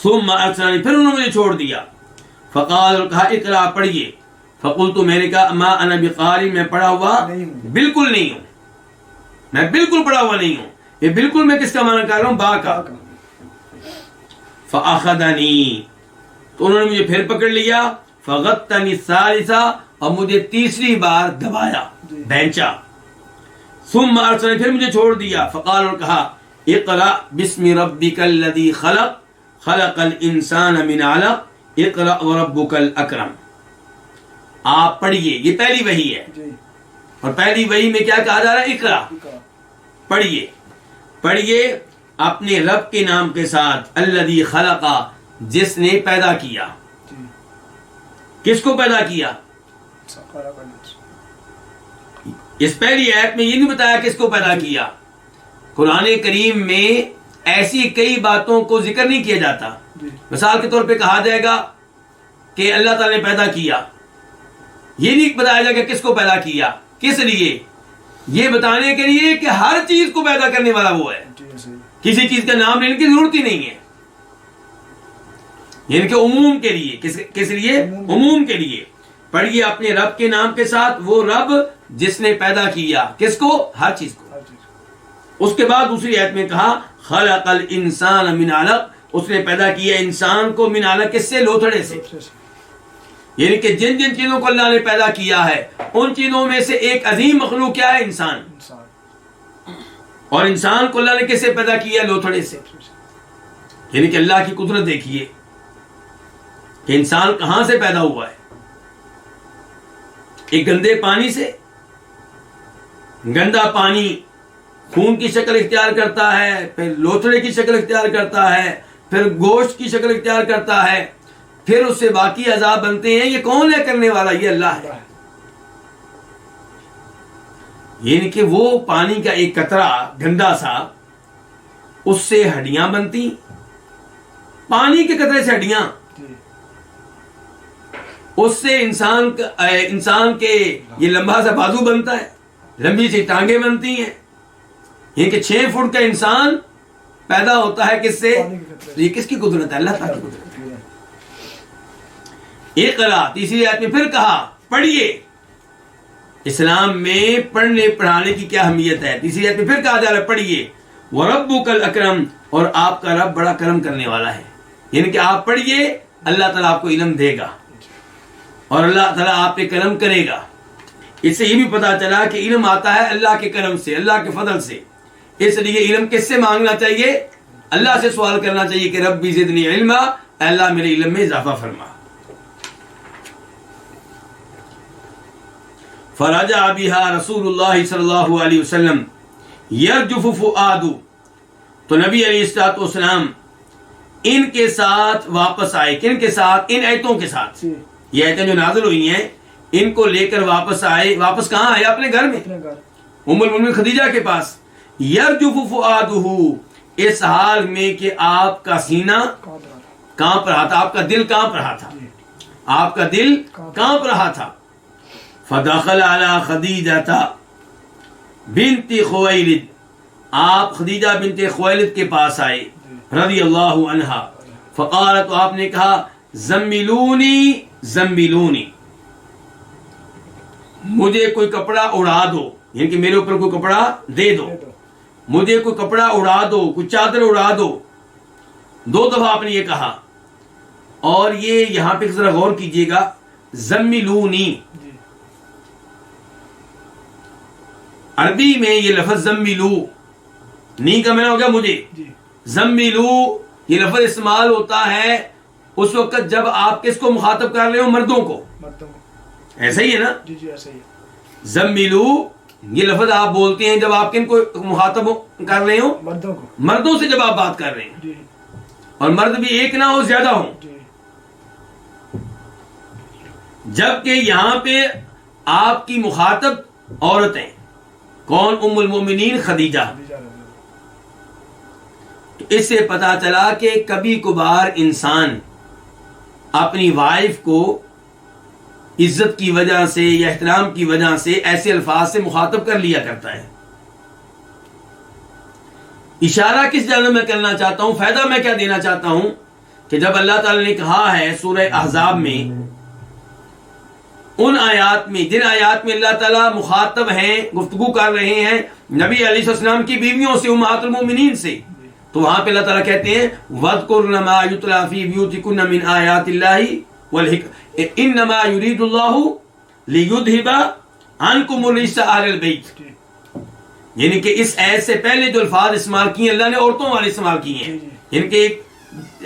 ثم ارسلنی, پھر انہوں نے مجھے چھوڑ دیا. فقال, اور کہا اقرا, پڑھیے. فقلت میں نے کہا ما انا بقاری میں پڑھا ہوا بالکل نہیں ہوں، میں بالکل پڑھا ہوا نہیں ہوں. یہ بالکل میں کس کا معنی کر رہا ہوں؟ با کا. فاخذنی تو انہوں نے مجھے پھر پکڑ لیا. فغطنی الثالثہ اور مجھے تیسری بار دبایا، بینچا. ثم ارسلنی پھر مجھے چھوڑ دیا. فقال اور کہا اقرأ بسم ربک الذی خلق خلق الانسان من علق اقرأ وربک الاکرم. آپ پڑھیے، یہ پہلی وحی ہے اور پہلی وحی میں کیا کہا جا رہا ہے؟ اقرأ، پڑھیے پڑھیے اپنے رب کے نام کے ساتھ، الذی خلق جس نے پیدا کیا. کس کو پیدا کیا؟ اس پہلی آیت میں یہ نہیں بتایا کس کو پیدا کیا. قرآن کریم میں ایسی کئی باتوں کو ذکر نہیں کیا جاتا. مثال کے طور پہ کہا جائے گا کہ اللہ تعالیٰ نے پیدا کیا، یہ نہیں بتایا جائے گا کس کو پیدا کیا. کس لیے؟ یہ بتانے کے لیے کہ ہر چیز کو پیدا کرنے والا وہ ہے، کسی چیز کا نام لینے کی ضرورت ہی نہیں ہے. یعنی کہ عموم کے لیے. کس لیے؟ عموم کے لیے. پڑھیے اپنے رب کے نام کے ساتھ، وہ رب جس نے پیدا کیا کس کو؟ ہر چیز کو. اس کے بعد دوسری آیت میں کہا خلق الانسان من علق، اس نے پیدا کیا انسان کو من علق، کس سے؟ لوتھڑے سے. یعنی کہ جن جن چیزوں کو اللہ نے پیدا کیا ہے ان چیزوں میں سے ایک عظیم مخلوق کیا ہے؟ انسان. اور انسان کو اللہ نے کس سے پیدا کیا؟ لوتھڑے سے. یعنی کہ اللہ کی قدرت دیکھیے کہ انسان کہاں سے پیدا ہوا ہے. ایک گندے پانی سے. گندا پانی خون کی شکل اختیار کرتا ہے، پھر لوتھڑے کی شکل اختیار کرتا ہے، پھر گوشت کی شکل اختیار کرتا ہے، پھر اس سے باقی اعضاء بنتے ہیں. یہ کون ہے کرنے والا؟ یہ اللہ ہے. یعنی کہ وہ پانی کا ایک قطرہ گندا سا، اس سے ہڈیاں بنتی، پانی کے قطرے سے ہڈیاں، اس سے انسان کے یہ لمبا سا بازو بنتا ہے، لمبی سی ٹانگیں بنتی ہیں. یہ کہ 6 فٹ کا انسان پیدا ہوتا ہے کس سے؟ یہ کس کی قدرت ہے؟ اللہ تعالیٰ کی قدرت ہے. اقرا تیسری آیت میں پھر کہا پڑھیے. اسلام میں پڑھنے پڑھانے کی کیا اہمیت ہے. تیسری آیت میں پھر کہا جا رہا ہے پڑھیے وربک الاکرم، اور آپ کا رب بڑا کرم کرنے والا ہے. یعنی کہ آپ پڑھیے، اللہ تعالیٰ آپ کو علم دے گا اور اللہ تعالیٰ آپ پہ کرم کرے گا. اس سے یہ بھی پتا چلا کہ علم آتا ہے اللہ کے کرم سے، اللہ کے فضل سے. اس لیے علم کس سے مانگنا چاہیے؟ اللہ سے سوال کرنا چاہیے کہ ربی زدنی علما، اللہ میرے علم میں اضافہ فرما. فرجع بها رسول اللہ صلی اللہ علیہ وسلم یرجف فؤاد، تو نبی علیہ الصلوۃ والسلام ان کے ساتھ واپس آئے. کن کے ساتھ؟ ان آیتوں کے ساتھ. یہ آیتیں جو نازل ہوئی ہیں ان کو لے کر واپس آئے. واپس کہاں آئے؟ اپنے گھر میں، ام المؤمنین خدیجہ کے پاس. یرجف فؤادہ، اس حال میں کہ آپ کا سینہ کانپ رہا تھا، آپ کا دل کانپ رہا تھا، آپ کا دل کانپ رہا تھا. فدخل علی خدیجہ بنت خویلد، آپ خدیجہ بنت خویلد کے پاس آئے رضی اللہ عنہا. فقالت، تو آپ نے کہا زملونی زملونی، مجھے کوئی کپڑا اڑا دو، یعنی کہ میرے اوپر کوئی کپڑا دے دو، مجھے کوئی کپڑا اڑا دو، کوئی چادر اڑا دو. 2 دفعہ آپ نے یہ کہا. اور یہ یہاں پہ ذرا غور کیجئے گا، زملونی عربی میں یہ لفظ زملو، نی کا معنی ہو گیا مجھے، زملو یہ لفظ استعمال ہوتا ہے اس وقت جب آپ کس کو مخاطب کر رہے ہو؟ مردوں کو. ایسا ہی ہے نا؟ جی جی ایسا ہی. زملو یہ لفظ آپ بولتے ہیں جب آپ کن کو مخاطب کر رہے ہو؟ مردوں کو. مردوں سے جب آپ بات کر رہے ہیں جی. اور مرد بھی ایک نہ ہو، زیادہ ہوں. جی. جبکہ یہاں پہ آپ کی مخاطب عورتیں، کون؟ ام المومنین خدیجہ. تو اس سے پتا چلا کہ کبھی کبھار انسان اپنی وائف کو عزت کی وجہ سے یا احترام کی وجہ سے ایسے الفاظ سے مخاطب کر لیا کرتا ہے. اشارہ کس جانب میں کرنا چاہتا ہوں، فائدہ میں کیا دینا چاہتا ہوں کہ جب اللہ تعالی نے کہا ہے سورہ احزاب میں ان آیات میں، جن آیات میں اللہ تعالیٰ مخاطب ہیں، گفتگو کر رہے ہیں نبی علیہ السلام کی بیویوں سے، امہات المومنین سے، تو وہاں پہ اللہ تعالیٰ کہتے ہیں وَاذْكُرْنَ مَا يُتْلَىٰ فِي بُيُوتِكُنَّ مِنْ آيَاتِ اللَّهِ وَالْحِكْمَةِ إِنَّمَا يُرِيدُ اللَّهُ لِيُذْهِبَ عَنْكُمُ الرِّجْسَ أَهْلَ الْبَيْتِ، یعنی کہ اس آیت سے پہلے جو الفاظ استعمال کیے اللہ نے عورتوں والے استعمال کیے ہیں، یعنی کہ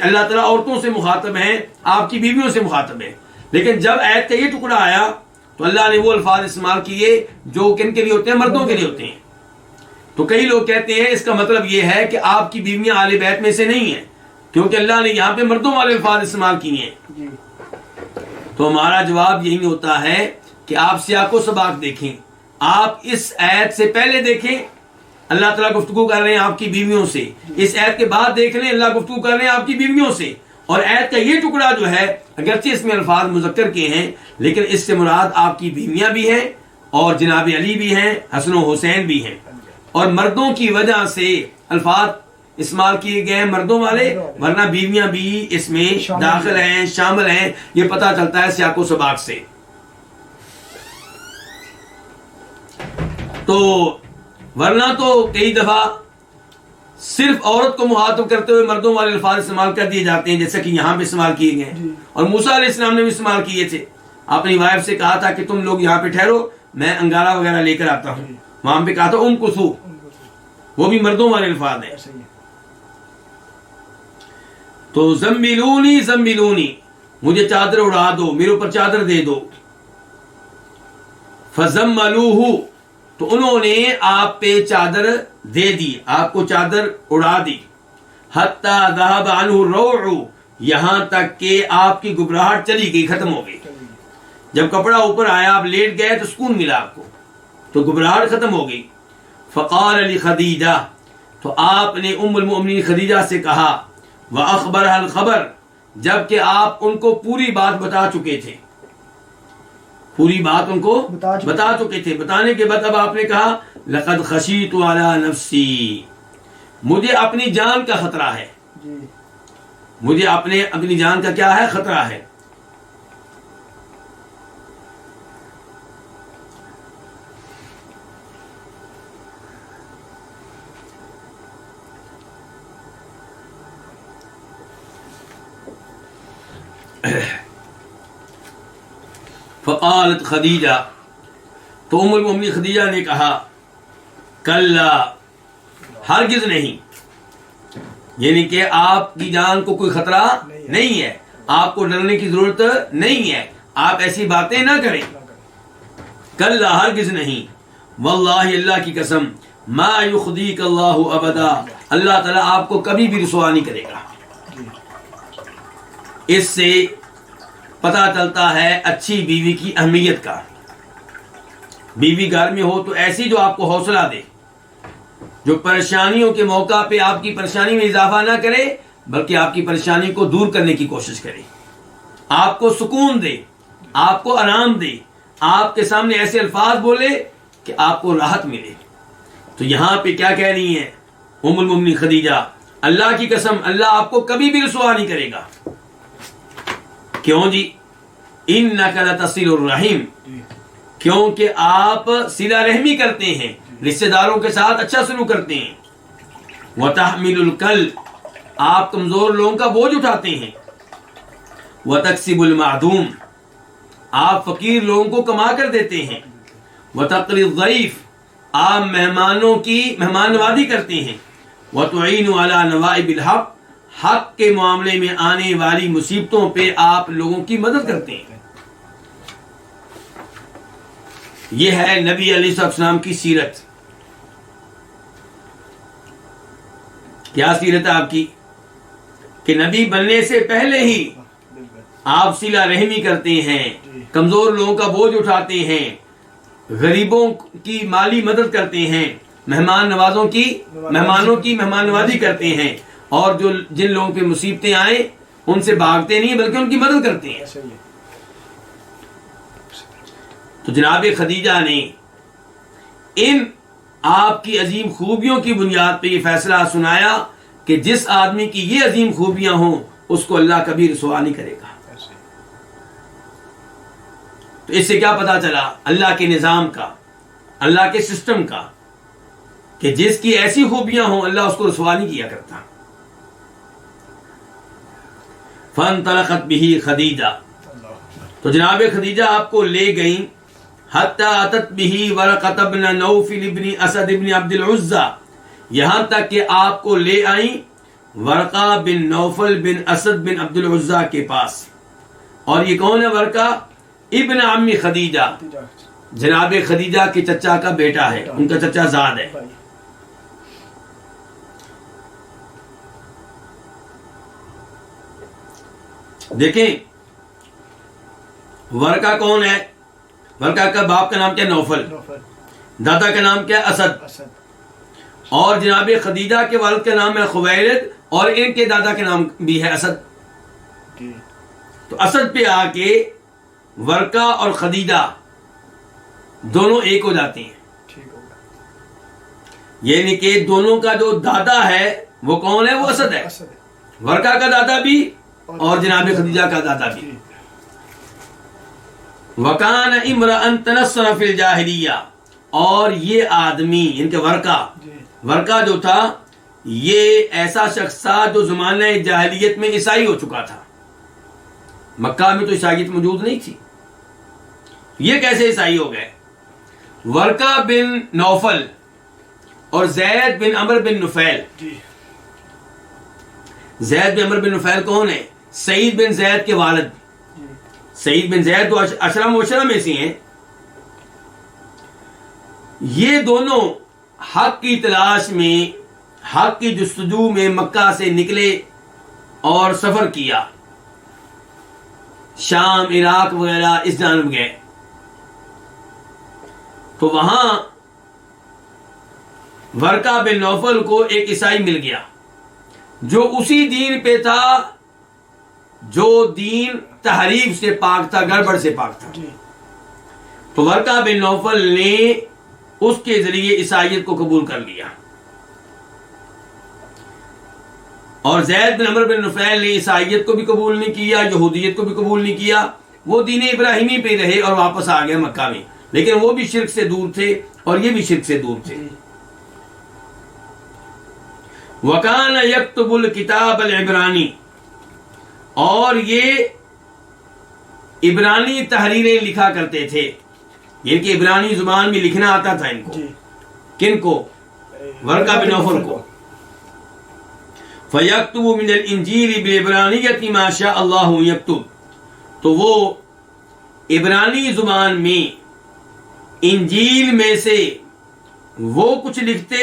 اللہ تعالیٰ عورتوں سے مخاطب ہیں، آپ کی بیویوں سے مخاطب ہیں، لیکن جب آیت کا یہ ٹکڑا آیا تو اللہ نے وہ الفاظ استعمال کیے جو کن کے لیے ہوتے ہیں؟ مردوں کے لیے ہوتے ہیں۔ تو کئی لوگ کہتے ہیں اس کا مطلب یہ ہے کہ آپ کی بیویاں آل بیت میں سے نہیں ہیں، کیونکہ اللہ نے یہاں پہ مردوں والے الفاظ استعمال کیے ہیں۔ تو ہمارا جواب یہی ہوتا ہے کہ آپ سیاق و سباق دیکھیں، آپ اس آیت سے پہلے دیکھیں اللہ تعالیٰ گفتگو کر رہے ہیں آپ کی بیویوں سے، اس آیت کے بعد دیکھ لیں اللہ گفتگو کر رہے ہیں آپ کی بیویوں سے، اور آیت کا یہ ٹکڑا جو ہے اگرچہ اس میں الفاظ مذکر کے ہیں لیکن اس سے مراد آپ کی بیویاں بھی ہیں اور جناب علی بھی ہیں، حسن و حسین بھی ہیں، اور مردوں کی وجہ سے الفاظ استعمال کیے گئے ہیں مردوں والے، ورنہ بیویاں بھی اس میں داخل ہیں، شامل ہیں، یہ پتہ چلتا ہے سیاق و سباق سے۔ تو ورنہ تو کئی دفعہ صرف عورت کو مخاطب کرتے ہوئے مردوں والے الفاظ استعمال کر دیے جاتے ہیں، جیسے کہ یہاں پہ استعمال کیے گئے ہیں، اور موسیٰ علیہ السلام نے بھی استعمال کیے تھے۔ اپنی وائف سے کہا تھا کہ تم لوگ یہاں پہ ٹھہرو، میں انگارہ وغیرہ لے کر آتا ہوں، وہاں پہ کہا تھا کسو، وہ بھی مردوں والے الفاظ ہیں۔ تو زملونی زملونی، مجھے چادر اڑا دو، میرے اوپر چادر دے دو۔ فزملوہ، تو انہوں نے آپ پہ چادر دے دی، آپ کو چادر اڑا دی۔ حتی ذہب عنہ الروع، یہاں تک کہ آپ کی گھبراہٹ چلی گئی، ختم ہو گئی۔ جب کپڑا اوپر آیا آپ لیٹ گئے تو سکون ملا آپ کو، تو گھبراہٹ ختم ہو گئی۔ فقال لخدیجہ، تو آپ نے ام المؤمنین خدیجہ سے کہا، وَأَخْبَرَهَا الْخَبَرَ، جبکہ آپ ان کو پوری بات بتا چکے تھے، پوری بات ان کو بتا چکے تھے۔ بتانے کے بعد اب آپ نے کہا لَقَدْ خَشِيتُ عَلَى نَفْسِي، مجھے اپنی جان کا خطرہ ہے، مجھے اپنی جان کا کیا ہے؟ خطرہ ہے۔ فقالت خدیجہ، تو ام المؤمنین خدیجہ نے کہا کلا، ہرگز نہیں، یعنی کہ آپ کی جان کو کوئی خطرہ نہیں ہے، آپ کو ڈرنے کی ضرورت نہیں ہے، آپ ایسی باتیں نہ کریں۔ کلا، ہرگز نہیں، واللہ، اللہ کی قسم، ما یخزیک اللہ ابدا، اللہ تعالیٰ آپ کو کبھی بھی رسوا نہیں کرے گا۔ اس سے پتہ چلتا ہے اچھی بیوی کی اہمیت کا۔ بیوی گھر میں ہو تو ایسی جو آپ کو حوصلہ دے، جو پریشانیوں کے موقع پہ آپ کی پریشانی میں اضافہ نہ کرے بلکہ آپ کی پریشانی کو دور کرنے کی کوشش کرے، آپ کو سکون دے، آپ کو آرام دے، آپ کے سامنے ایسے الفاظ بولے کہ آپ کو راحت ملے۔ تو یہاں پہ کیا کہہ رہی ہیں ام المؤمنین خدیجہ؟ اللہ کی قسم، اللہ آپ کو کبھی بھی رسوا نہیں کرے گا۔ کیوں جی؟ انک لتصل الرحم، کیونکہ آپ صلہ رحمی کرتے ہیں، رشتہ داروں کے ساتھ اچھا سلوک کرتے ہیں۔ وتحمل الکل، آپ کمزور لوگوں کا بوجھ اٹھاتے ہیں۔ وتکسب المعدوم، آپ فقیر لوگوں کو کما کر دیتے ہیں۔ وتقری الضیف، آپ مہمانوں کی مہمان نوازی کرتے ہیں۔ وتعین علی نوائب الحق، حق کے معاملے میں آنے والی مصیبتوں پہ آپ لوگوں کی مدد کرتے ہیں۔ یہ ہے نبی علیہ السلام کی سیرت۔ کیا سیرت ہے آپ کی؟ کہ نبی بننے سے پہلے ہی آپ صلہ رحمی کرتے ہیں، کمزور لوگوں کا بوجھ اٹھاتے ہیں، غریبوں کی مالی مدد کرتے ہیں، مہمانوں کی مہمان نوازی کرتے ہیں، اور جو جن لوگوں پہ مصیبتیں آئیں ان سے بھاگتے نہیں بلکہ ان کی مدد کرتے ہیں۔ تو جناب خدیجہ نے ان آپ کی عظیم خوبیوں کی بنیاد پہ یہ فیصلہ سنایا کہ جس آدمی کی یہ عظیم خوبیاں ہوں اس کو اللہ کبھی رسوا نہیں کرے گا۔ تو تو اس سے کیا پتا چلا؟ اللہ کے نظام کا، اللہ کے سسٹم کا، کہ جس کی ایسی خوبیاں ہوں اللہ اس کو رسوا نہیں کیا کرتا. فانطلقت به خدیجہ، تو جناب خدیجہ آپ کو لے گئیں. حتی اتت به ورقۃ بن نوفل بن اسد بن عبد العزى، یہاں تک کہ آپ کو لے آئیں ورقہ بن نوفل بن اسد بن عبد العزى کے پاس. اور یہ کون ہے ورقہ؟ ابن عمی خدیجہ، جناب خدیجہ کے چچا کا بیٹا ہے، ان کا چچا زاد ہے. دیکھیں ورقہ کون ہے؟ ورقہ کا باپ کا نام کیا؟ نوفل. دادا کا نام کیا؟ اسد. اور جناب خدیجہ کے والد کا نام ہے خویلد، اور ان کے دادا کا نام بھی ہے اسد. تو اسد پہ آ کے ورقہ اور خدیجہ دونوں ایک ہو جاتے ہیں. یعنی کہ دونوں کا جو دادا ہے وہ کون ہے؟ وہ اسد ہے. ورقہ کا دادا بھی اور جناب خدیجہ کا دادا بھی. وکان امرأ تنصر فی الجاہلیہ، اور یہ آدمی ان کے ورقہ جو تھا یہ ایسا شخص تھا جو زمانہ جاہلیت میں عیسائی ہو چکا تھا. مکہ میں تو عیسائیت موجود نہیں تھی، یہ کیسے عیسائی ہو گئے؟ ورقہ بن نوفل اور زید بن عمر بن نفیل. زید بن عمر بن نفیل کون ہے؟ سعید بن زید کے والد. سعید بن زید تو عشرہ مبشرہ میں سے ہیں. یہ دونوں حق کی تلاش میں، حق کی جستجو میں مکہ سے نکلے اور سفر کیا، شام، عراق وغیرہ اس جانب گئے. تو وہاں ورقہ بن نوفل کو ایک عیسائی مل گیا جو اسی دین پہ تھا جو دین تحریف سے پاک تھا، گڑبڑ سے پاک تھا. تو ورقہ بن نوفل نے اس کے ذریعے عیسائیت کو قبول کر لیا، اور زید بن عمر بن نفیل نے عیسائیت کو بھی قبول نہیں کیا، یہودیت کو بھی قبول نہیں کیا. وہ دین ابراہیمی پہ رہے اور واپس آ گئے مکہ میں، لیکن وہ بھی شرک سے دور تھے اور یہ بھی شرک سے دور تھے. وکان یکتب الکتاب العبرانی، اور یہ عبرانی تحریریں لکھا کرتے تھے، یعنی کہ عبرانی زبان میں لکھنا آتا تھا ان کو. کن کو؟ ورقہ بن نوفل کو. فَيَكْتُبُ مِنَ الْإِنْجِيلِ بِالْعِبْرَانِيَّةِ مَا شَاءَ اللَّهُ يَكْتُبُ، تو وہ عبرانی زبان میں انجیل میں سے وہ کچھ لکھتے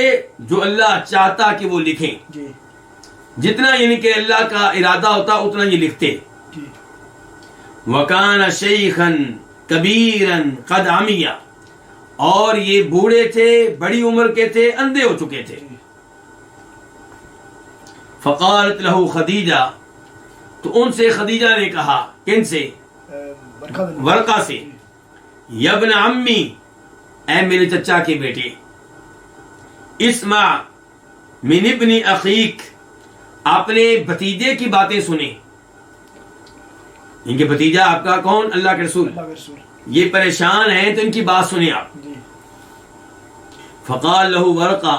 جو اللہ چاہتا کہ وہ لکھیں. جتنا یعنی کہ اللہ کا ارادہ ہوتا اتنا یہ لکھتے. وَكَانَ شَيْخًا كَبِيرًا قَدْ عَمِيَ، اور یہ بوڑھے تھے، بڑی عمر کے تھے، اندھے ہو چکے تھے. فقالت له خدیجہ، تو ان سے خدیجہ نے کہا، کن سے؟ ورقہ سے. یا ابن عمی، اے میرے چچا کے بیٹے، اسمع من ابن اخیک، اپنے بھتیجے کی باتیں سنیں. ان کے بھتیجا آپ کا کون؟ اللہ کے رسول. یہ پریشان ہیں تو ان کی بات سنیں آپ. فقال له ورقہ،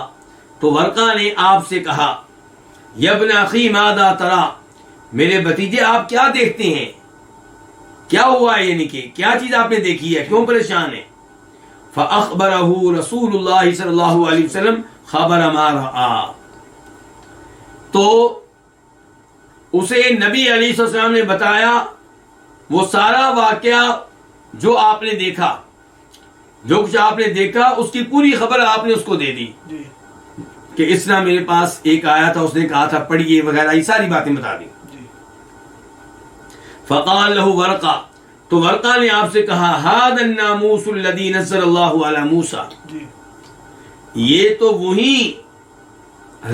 تو ورقہ نے آپ سے کہا، یا ابن اخی ماذا ترى، میرے بھتیجے آپ کیا دیکھتے ہیں؟ کیا ہوا ہے؟ یعنی کہ کیا چیز آپ نے دیکھی ہے؟ کیوں پریشان ہے؟ فاخبره رسول اللہ صلی اللہ علیہ وسلم خبر ما رأى، تو اسے نبی علیہ السلام نے بتایا وہ سارا واقعہ جو آپ نے دیکھا، جو کچھ آپ نے دیکھا اس کی پوری خبر آپ نے اس کو دے دی. کہ اس طرح میرے پاس ایک آیا تھا، اس نے کہا تھا پڑھیے وغیرہ، یہ ساری باتیں بتا دی. فقال له ورقہ، تو ورقہ نے آپ سے کہا، هذا الناموس الذي نزل الله على موسى، یہ تو وہی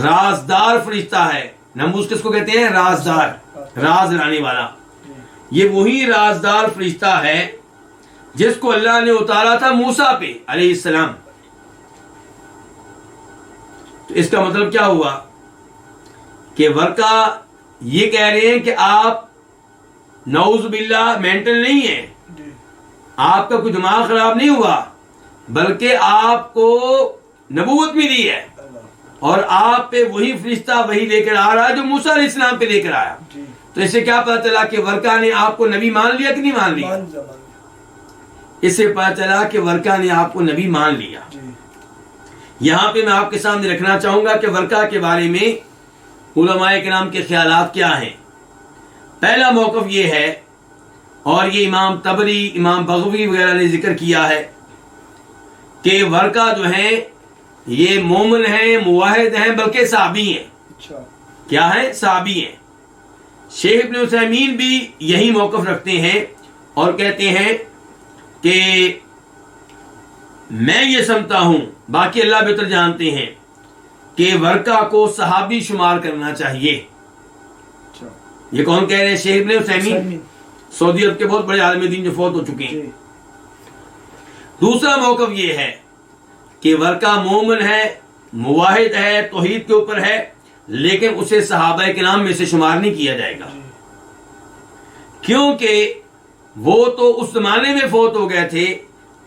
رازدار فرشتہ ہے. ناموس کس کو کہتے ہیں؟ رازدار، راز لانے والا. یہ وہی رازدار فرشتہ ہے جس کو اللہ نے اتارا تھا موسیٰ پہ علیہ السلام. تو اس کا مطلب کیا ہوا کہ ورقہ یہ کہہ رہے ہیں کہ آپ نعوذ باللہ مینٹل نہیں ہیں، آپ کا کوئی دماغ خراب نہیں ہوا، بلکہ آپ کو نبوت ملی ہے، اور آپ پہ وہی فرشتہ وہی لے کر آ رہا ہے جو موسیٰ علیہ السلام پہ لے کر آیا. تو اس سے کیا پتا چلا کہ ورقہ نے آپ کو نبی مان لیا کہ نہیں مان لیا؟ اس سے پتا چلا کہ ورقہ نے آپ کو نبی مان لیا. یہاں پہ میں آپ کے سامنے رکھنا چاہوں گا کہ ورقہ کے بارے میں علماء کرام کے خیالات کیا ہیں. پہلا موقف یہ ہے، اور یہ امام طبری، امام بغوی وغیرہ نے ذکر کیا ہے، کہ ورقہ جو ہیں یہ مومن ہیں، موحد ہیں، بلکہ صحابی ہیں. کیا ہیں؟ صحابی ہیں. شیخ ابن عثیمین بھی یہی موقف رکھتے ہیں اور کہتے ہیں کہ میں یہ سمجھتا ہوں، باقی اللہ بہتر جانتے ہیں، کہ ورقہ کو صحابی شمار کرنا چاہیے. یہ کون کہہ رہے ہیں؟ شیخ ابن عثیمین، سعودی عرب کے بہت بڑے عالم دین جو فوت ہو چکے ہیں. دوسرا موقف یہ ہے کہ ورقہ مومن ہے، موحد ہے، توحید کے اوپر ہے، لیکن اسے صحابہ کرام میں سے شمار نہیں کیا جائے گا، کیونکہ وہ تو اس زمانے میں فوت ہو گئے تھے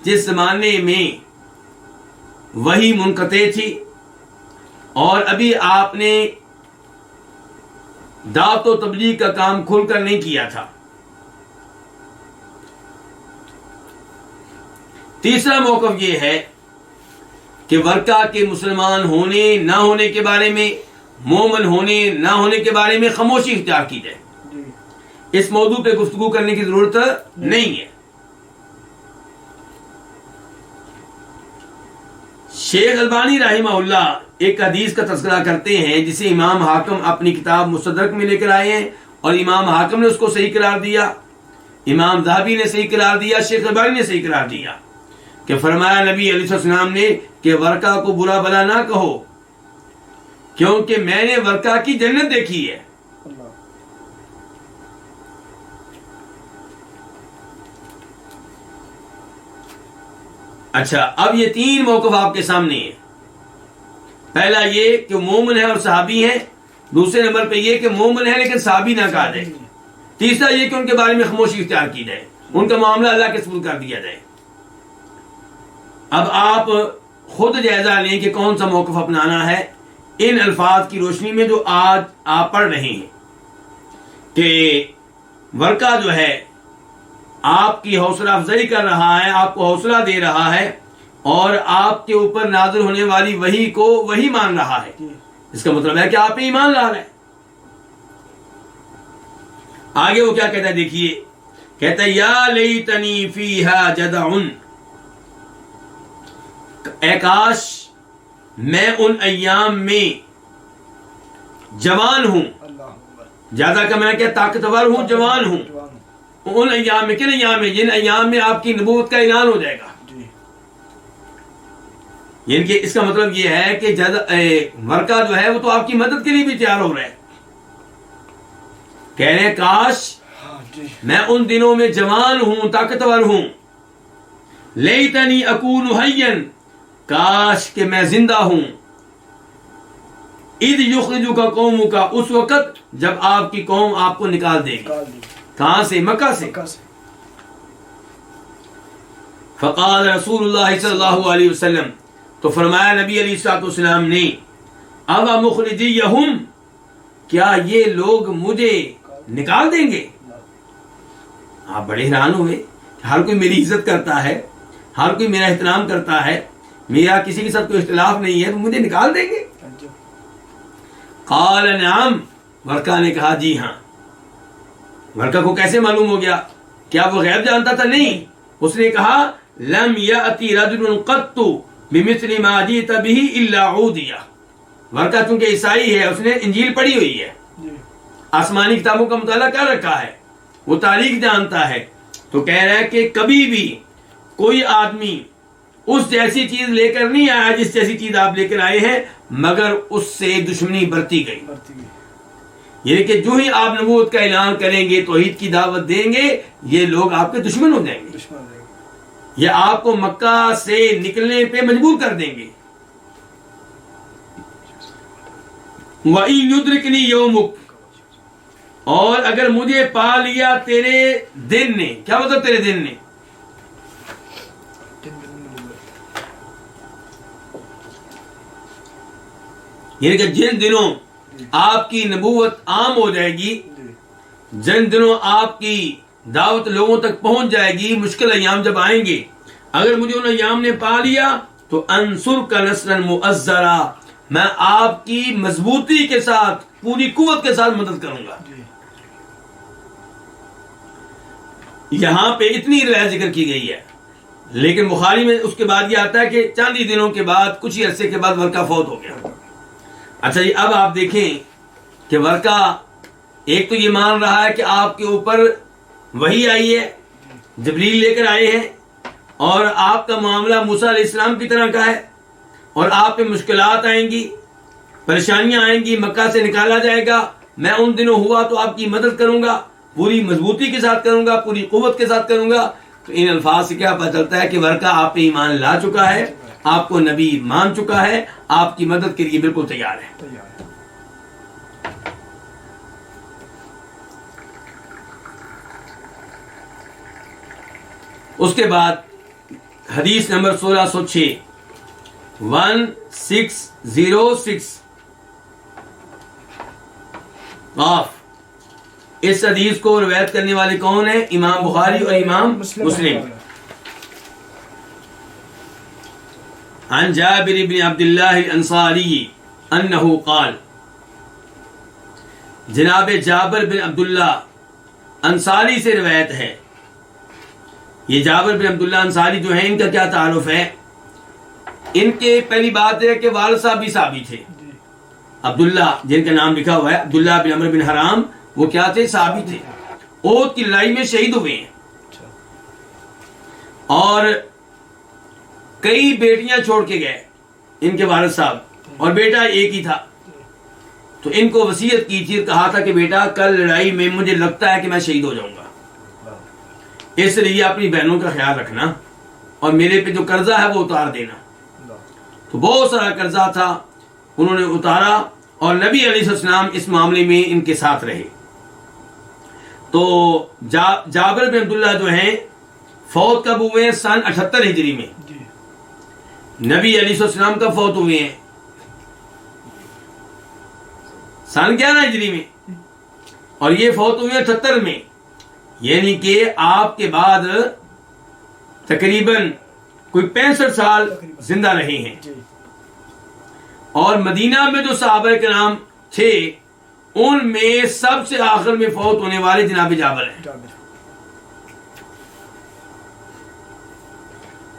جس زمانے میں وحی منقطع تھی، اور ابھی آپ نے دعوت و تبلیغ کا کام کھل کر نہیں کیا تھا. تیسرا موقف یہ ہے کہ ورقہ کے مسلمان ہونے نہ ہونے کے بارے میں، مومن ہونے نہ ہونے کے بارے میں خاموشی اختیار کی جائے. اس موضوع پہ گفتگو کرنے کی ضرورت نہیں ہے. شیخ البانی رحمہ اللہ ایک حدیث کا تذکرہ کرتے ہیں جسے امام حاکم اپنی کتاب مستدرک میں لے کر آئے ہیں، اور امام حاکم نے اس کو صحیح قرار دیا، امام ذہبی نے صحیح قرار دیا، شیخ البانی نے صحیح قرار دیا، کہ فرمایا نبی علیہ السلام نے کہ ورقہ کو برا بلا نہ کہو، کیونکہ میں نے ورقہ کی جنت دیکھی ہے. اچھا، اب یہ تین موقف آپ کے سامنے ہیں. پہلا یہ کہ مومن ہے اور صحابی ہیں، دوسرے نمبر پہ یہ کہ مومن ہے لیکن صحابی نہ کہا جائے، تیسرا یہ کہ ان کے بارے میں خاموشی اختیار کی جائے، ان کا معاملہ اللہ کے سپرد کر دیا جائے. اب آپ خود جائزہ لیں کہ کون سا موقف اپنانا ہے ان الفاظ کی روشنی میں جو آج آپ پڑھ رہے ہیں، کہ ورقہ جو ہے آپ کی حوصلہ افزائی کر رہا ہے، آپ کو حوصلہ دے رہا ہے، اور آپ کے اوپر نازل ہونے والی وحی کو وہی مان رہا ہے. اس کا مطلب ہے کہ آپ پہ ایمان لا رہا ہے. آگے وہ کیا کہتا ہے دیکھیے، کہتا ہے یا لیتنی فیہا جدع، اے کاش میں ان ایام میں جوان ہوں. زیادہ کا میں کیا طاقتور ہوں، جوان ہوں. ان ایام میں، کن ایام میں؟ جن ایام میں آپ کی نبوت کا اعلان ہو جائے گا. یعنی کہ اس کا مطلب یہ ہے کہ ورقہ جو ہے وہ تو آپ کی مدد کے لیے بھی تیار ہو رہا ہے. کہہ رہے ہیں کاش میں ان دنوں میں جوان ہوں، طاقتور ہوں. لیتنی اکون حیا، کاش کہ میں زندہ ہوں. اذ یخرجک قومک، اس وقت جب آپ کی قوم آپ کو نکال دے گی. کہاں سے؟ مکہ سے. فقال رسول اللہ صلی اللہ علیہ وسلم، تو فرمایا نبی علیہ الصلوۃ والسلام نے، اب مخرجیہم، کیا یہ لوگ مجھے نکال دیں گے؟ آپ بڑے حیران ہوئے. ہر کوئی میری عزت کرتا ہے، ہر کوئی میرا احترام کرتا ہے، میرا کسی کے ساتھ کوئی اختلاف نہیں ہے، تو مجھے نکال دیں گے؟ قال نعم، ورقہ نے کہا جی ہاں. ورقہ کو کیسے معلوم ہو گیا؟ کیا وہ غیب جانتا تھا؟ نہیں. اس نے کہا لم یأتی رجل قط بمثل ما جئت به الا عودیہ. ورقہ چونکہ عیسائی ہے، اس نے انجیل پڑھی ہوئی ہے، آسمانی کتابوں کا مطالعہ کر رکھا ہے، وہ تاریخ جانتا ہے. تو کہہ رہا ہے کہ کبھی بھی کوئی آدمی اس جیسی چیز لے کر نہیں آیا جس جیسی چیز آپ لے کر آئے ہیں، مگر اس سے دشمنی برتی گئی. یعنی کہ جو ہی آپ نبوت کا اعلان کریں گے، توحید کی دعوت دیں گے، یہ لوگ آپ کے دشمن ہو جائیں گے، یہ آپ کو مکہ سے نکلنے پہ مجبور کر دیں گے. وَإِن يُدْرِكْنِي يَوْمُكَ، اور اگر مجھے پا لیا تیرے دن نے. کیا مطلب تیرے دن نے؟ یعنی کہ جن دنوں آپ کی نبوت عام ہو جائے گی، جن دنوں آپ کی دعوت لوگوں تک پہنچ جائے گی، مشکل ایام جب آئیں گے، اگر مجھے ان ایام نے پا لیا تو انصر کا نصرا مؤزرا، میں آپ کی مضبوطی کے ساتھ پوری قوت کے ساتھ مدد کروں گا. یہاں پہ اتنی روایت ذکر کی گئی ہے، لیکن بخاری میں اس کے بعد یہ آتا ہے کہ چند ہی دنوں کے بعد، کچھ ہی عرصے کے بعد ورقہ فوت ہو گیا. اچھا جی، اب آپ دیکھیں کہ ورقہ ایک تو یہ مان رہا ہے کہ آپ کے اوپر وحی آئی ہے، جبریل لے کر آئے ہیں، اور آپ کا معاملہ موسیٰ علیہ السلام کی طرح کا ہے، اور آپ پہ مشکلات آئیں گی، پریشانیاں آئیں گی، مکہ سے نکالا جائے گا، میں ان دنوں ہوا تو آپ کی مدد کروں گا، پوری مضبوطی کے ساتھ کروں گا، پوری قوت کے ساتھ کروں گا. تو ان الفاظ سے کیا پتہ چلتا ہے کہ ورقہ آپ پہ ایمان لا چکا ہے، آپ کو نبی مان چکا ہے، آپ کی مدد کے لیے بالکل تیار ہے. اس کے بعد حدیث نمبر 1606 1606 قاف. اس حدیث کو روایت کرنے والے کون ہیں؟ امام بخاری اور امام مسلم. عن جابر بن عبد اللہ الانصاری انہ قال، جناب جابر بن عبداللہ انصاری سے روایت ہے. یہ جابر بن عبداللہ انصاری جو ہیں، ان کا کیا تعارف ہے؟ ان کے پہلی بات ہے کہ والد صاحب بھی صحابی تھے. عبداللہ جن کا نام لکھا ہوا ہے، عبداللہ بن عمرو بن حرام، وہ کیا تھے؟ صحابی تھے. احد کی لڑائی میں شہید ہوئے ہیں، اور کئی بیٹیاں چھوڑ کے گئے ان کے والد صاحب، اور بیٹا ایک ہی تھا. تو ان کو وصیت کی تھی، کہا تھا کہ بیٹا کل لڑائی میں مجھے لگتا ہے کہ میں شہید ہو جاؤں گا، اس لیے اپنی بہنوں کا خیال رکھنا، اور میرے پہ جو قرضہ ہے وہ اتار دینا. تو بہت سارا قرضہ تھا، انہوں نے اتارا، اور نبی علیہ السلام اس معاملے میں ان کے ساتھ رہے. تو جابر بن عبداللہ جو ہیں فوت کب ہوئے ہیں؟ سن 78 ہجری میں. نبی علیہ السلام کب فوت ہوئے ہیں؟ سن 11 ہجری میں، اور یہ فوت ہوئے ہیں 78 میں، یعنی کہ آپ کے بعد تقریباً کوئی 65 سال زندہ رہے ہیں. اور مدینہ میں جو صحابہ کرام تھے، ان میں سب سے آخر میں فوت ہونے والے جناب جابر ہیں.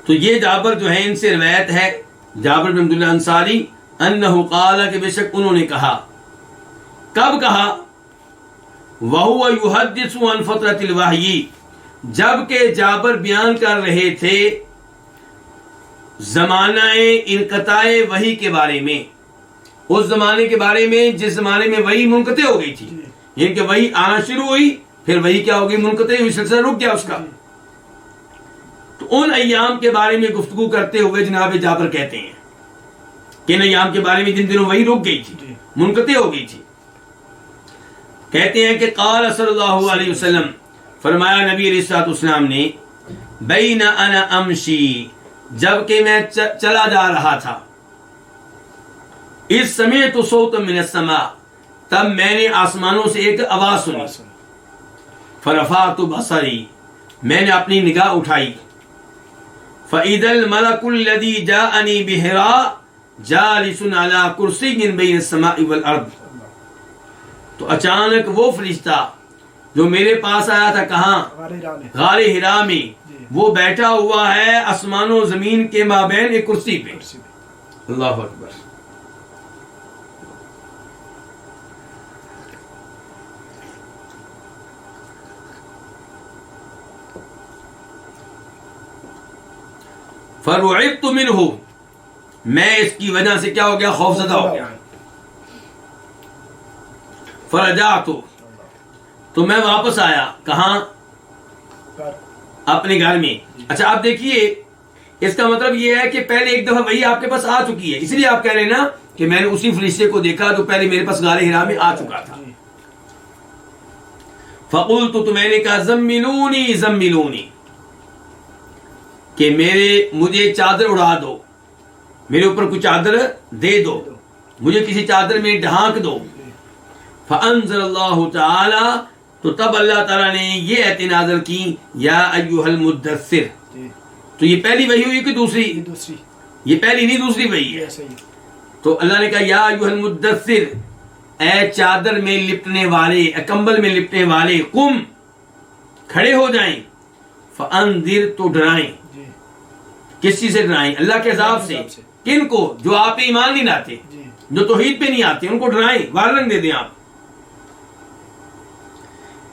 تو یہ جابر جو ہیں، ان سے روایت ہے، جابر بن عبداللہ انصاری انہ قال، کہ بے شک انہوں نے کہا. کب کہا؟ وَهُوَ يُحَدِّثُ عَنْ فَتْرَةِ الْوَحْيِ، جبکہ جابر بیان کر رہے تھے زمانہ انقطاع وحی کے بارے میں، اس زمانے کے بارے میں جس زمانے میں وحی منقطع ہو گئی تھی، یعنی کہ وحی آنا شروع ہوئی، پھر وحی کیا ہو گئی؟ منقطع ہوئی، سلسلہ رک گیا اس کا. تو ان ایام کے بارے میں گفتگو کرتے ہوئے جناب جابر کہتے ہیں کہ ان ایام کے بارے میں جن دنوں وحی رک گئی تھی، منقطع ہو گئی تھی، کہتے ہیں کہ قال صلی اللہ علیہ وسلم، فرمایا نبی علیہ السلام نے، بین انا امشی، جبکہ میں چلا جا رہا تھا، اس سمعت صوت من السماء، تب میں نے آسمانوں سے ایک آواز سنی، فرفعت بصری، میں نے اپنی نگاہ اٹھائی، فَإِذَا الْمَلَكُ الَّذِي جَاءَنِي بِحِرَاء جَالِسٌ عَلَى كُرْسِيٍّ بَيْنَ السَّمَاءِ وَالْأَرْضِ، تو اچانک وہ فرشتہ جو میرے پاس آیا تھا، کہاں؟ غار حرا میں، وہ بیٹھا ہوا ہے آسمان و زمین کے مابین ایک کرسی پہ. اللہ اکبر. فرعبت منہ، میں اس کی وجہ سے کیا ہو گیا؟ خوف زدہ ہو گیا. فرجعت، تو میں واپس آیا، کہاں؟ اپنے گھر میں. اچھا آپ دیکھیے، اس کا مطلب یہ ہے کہ پہلے ایک دفعہ وہی آپ کے پاس آ چکی ہے، اس لیے آپ کہہ رہے ہیں نا کہ میں نے اسی فرشتے کو دیکھا جو پہلے میرے پاس غار حرا میں آ چکا تھا. فقلت، تو میں نے کہا، زملونی زملونی، کہ مجھے چادر اڑا دو، میرے اوپر کچھ چادر دے دو. مجھے کسی چادر میں ڈھانک دو. فانزل اللہ تعالی، تو تب اللہ تعالیٰ نے یہ آیت نازل کی یا ایھا المدثر. تو یہ پہلی وحی ہوئی کہ دوسری؟ یہ پہلی نہیں دوسری وحی ہے. تو اللہ نے کہا یا ایھا المدثر، اے چادر میں لپٹنے والے، اے کمبل میں لپٹنے والے، قم، کھڑے ہو جائیں، فانذر، تو ڈرائیں. کس چیز سے ڈرائیں؟ اللہ کے عذاب سے. کن کو؟ جو آپ پہ ایمان نہیں لاتے، جو توحید پہ نہیں آتے، ان کو ڈرائیں، وارننگ دے دیں آپ.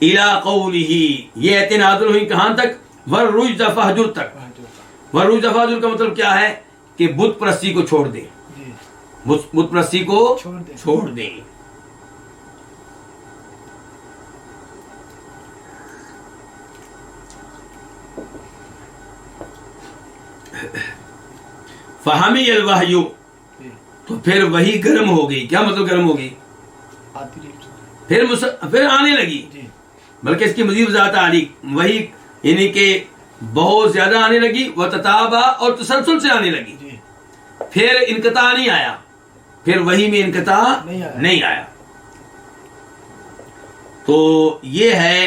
الی قولہ، یہ آیت نازل ہوئی کہاں تک؟ والرجز فہجر تک. والرجز فہجر کا مطلب کیا ہے؟ کہ بت پرستی کو چھوڑ دیں، بت پرستی کو چھوڑ دیں. فہمی الوحی، تو پھر وہی گرم ہو گئی. کیا مطلب گرم ہو گئی؟ پھر آنے لگی. بلکہ اس کی مزید وضاحت آ رہی، وہی یعنی کہ بہت زیادہ آنے لگی، وتتابع، اور تسلسل سے آنے لگی. پھر انقطاع نہیں آیا، پھر وہی میں انقطاع نہیں آیا. تو یہ ہے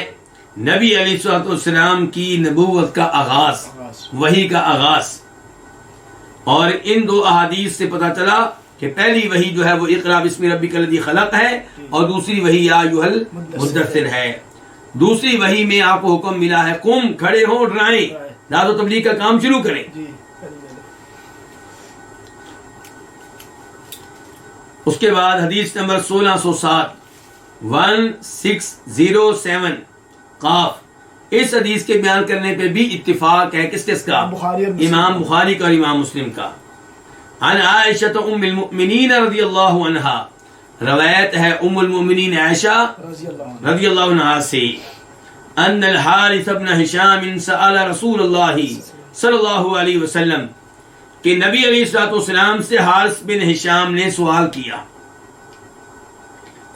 نبی علیہ الصلوۃ والسلام کی نبوت کا آغاز، وحی کا آغاز. اور ان دو احادیث سے پتہ چلا کہ پہلی وحی جو ہے وہ اقرا بسم ربک الذی خلق ہے، اور دوسری وحی یا ایھا المدثر ہے. دوسری وحی میں آپ کو حکم ملا ہے قم، کھڑے ہوں، ڈرائیں، دعوت و تبلیغ کا کام شروع کریں. اس کے بعد حدیث نمبر 1607 1607 قاف. اس حدیث کے بیان کرنے پہ بھی اتفاق ہے. کس کس کا؟ امام بخاری کا اور امام مسلم کا. عن عائشہ ام المؤمنین رضی اللہ عنہا، روایت ہے ام المؤمنین عائشہ رضی اللہ عنہا سے، ان الحارث بن ہشام سأل رسول اللہ صلی اللہ علیہ وسلم، کہ نبی علیہ الصلوۃ والسلام سے حارث بن ہشام نے سوال کیا.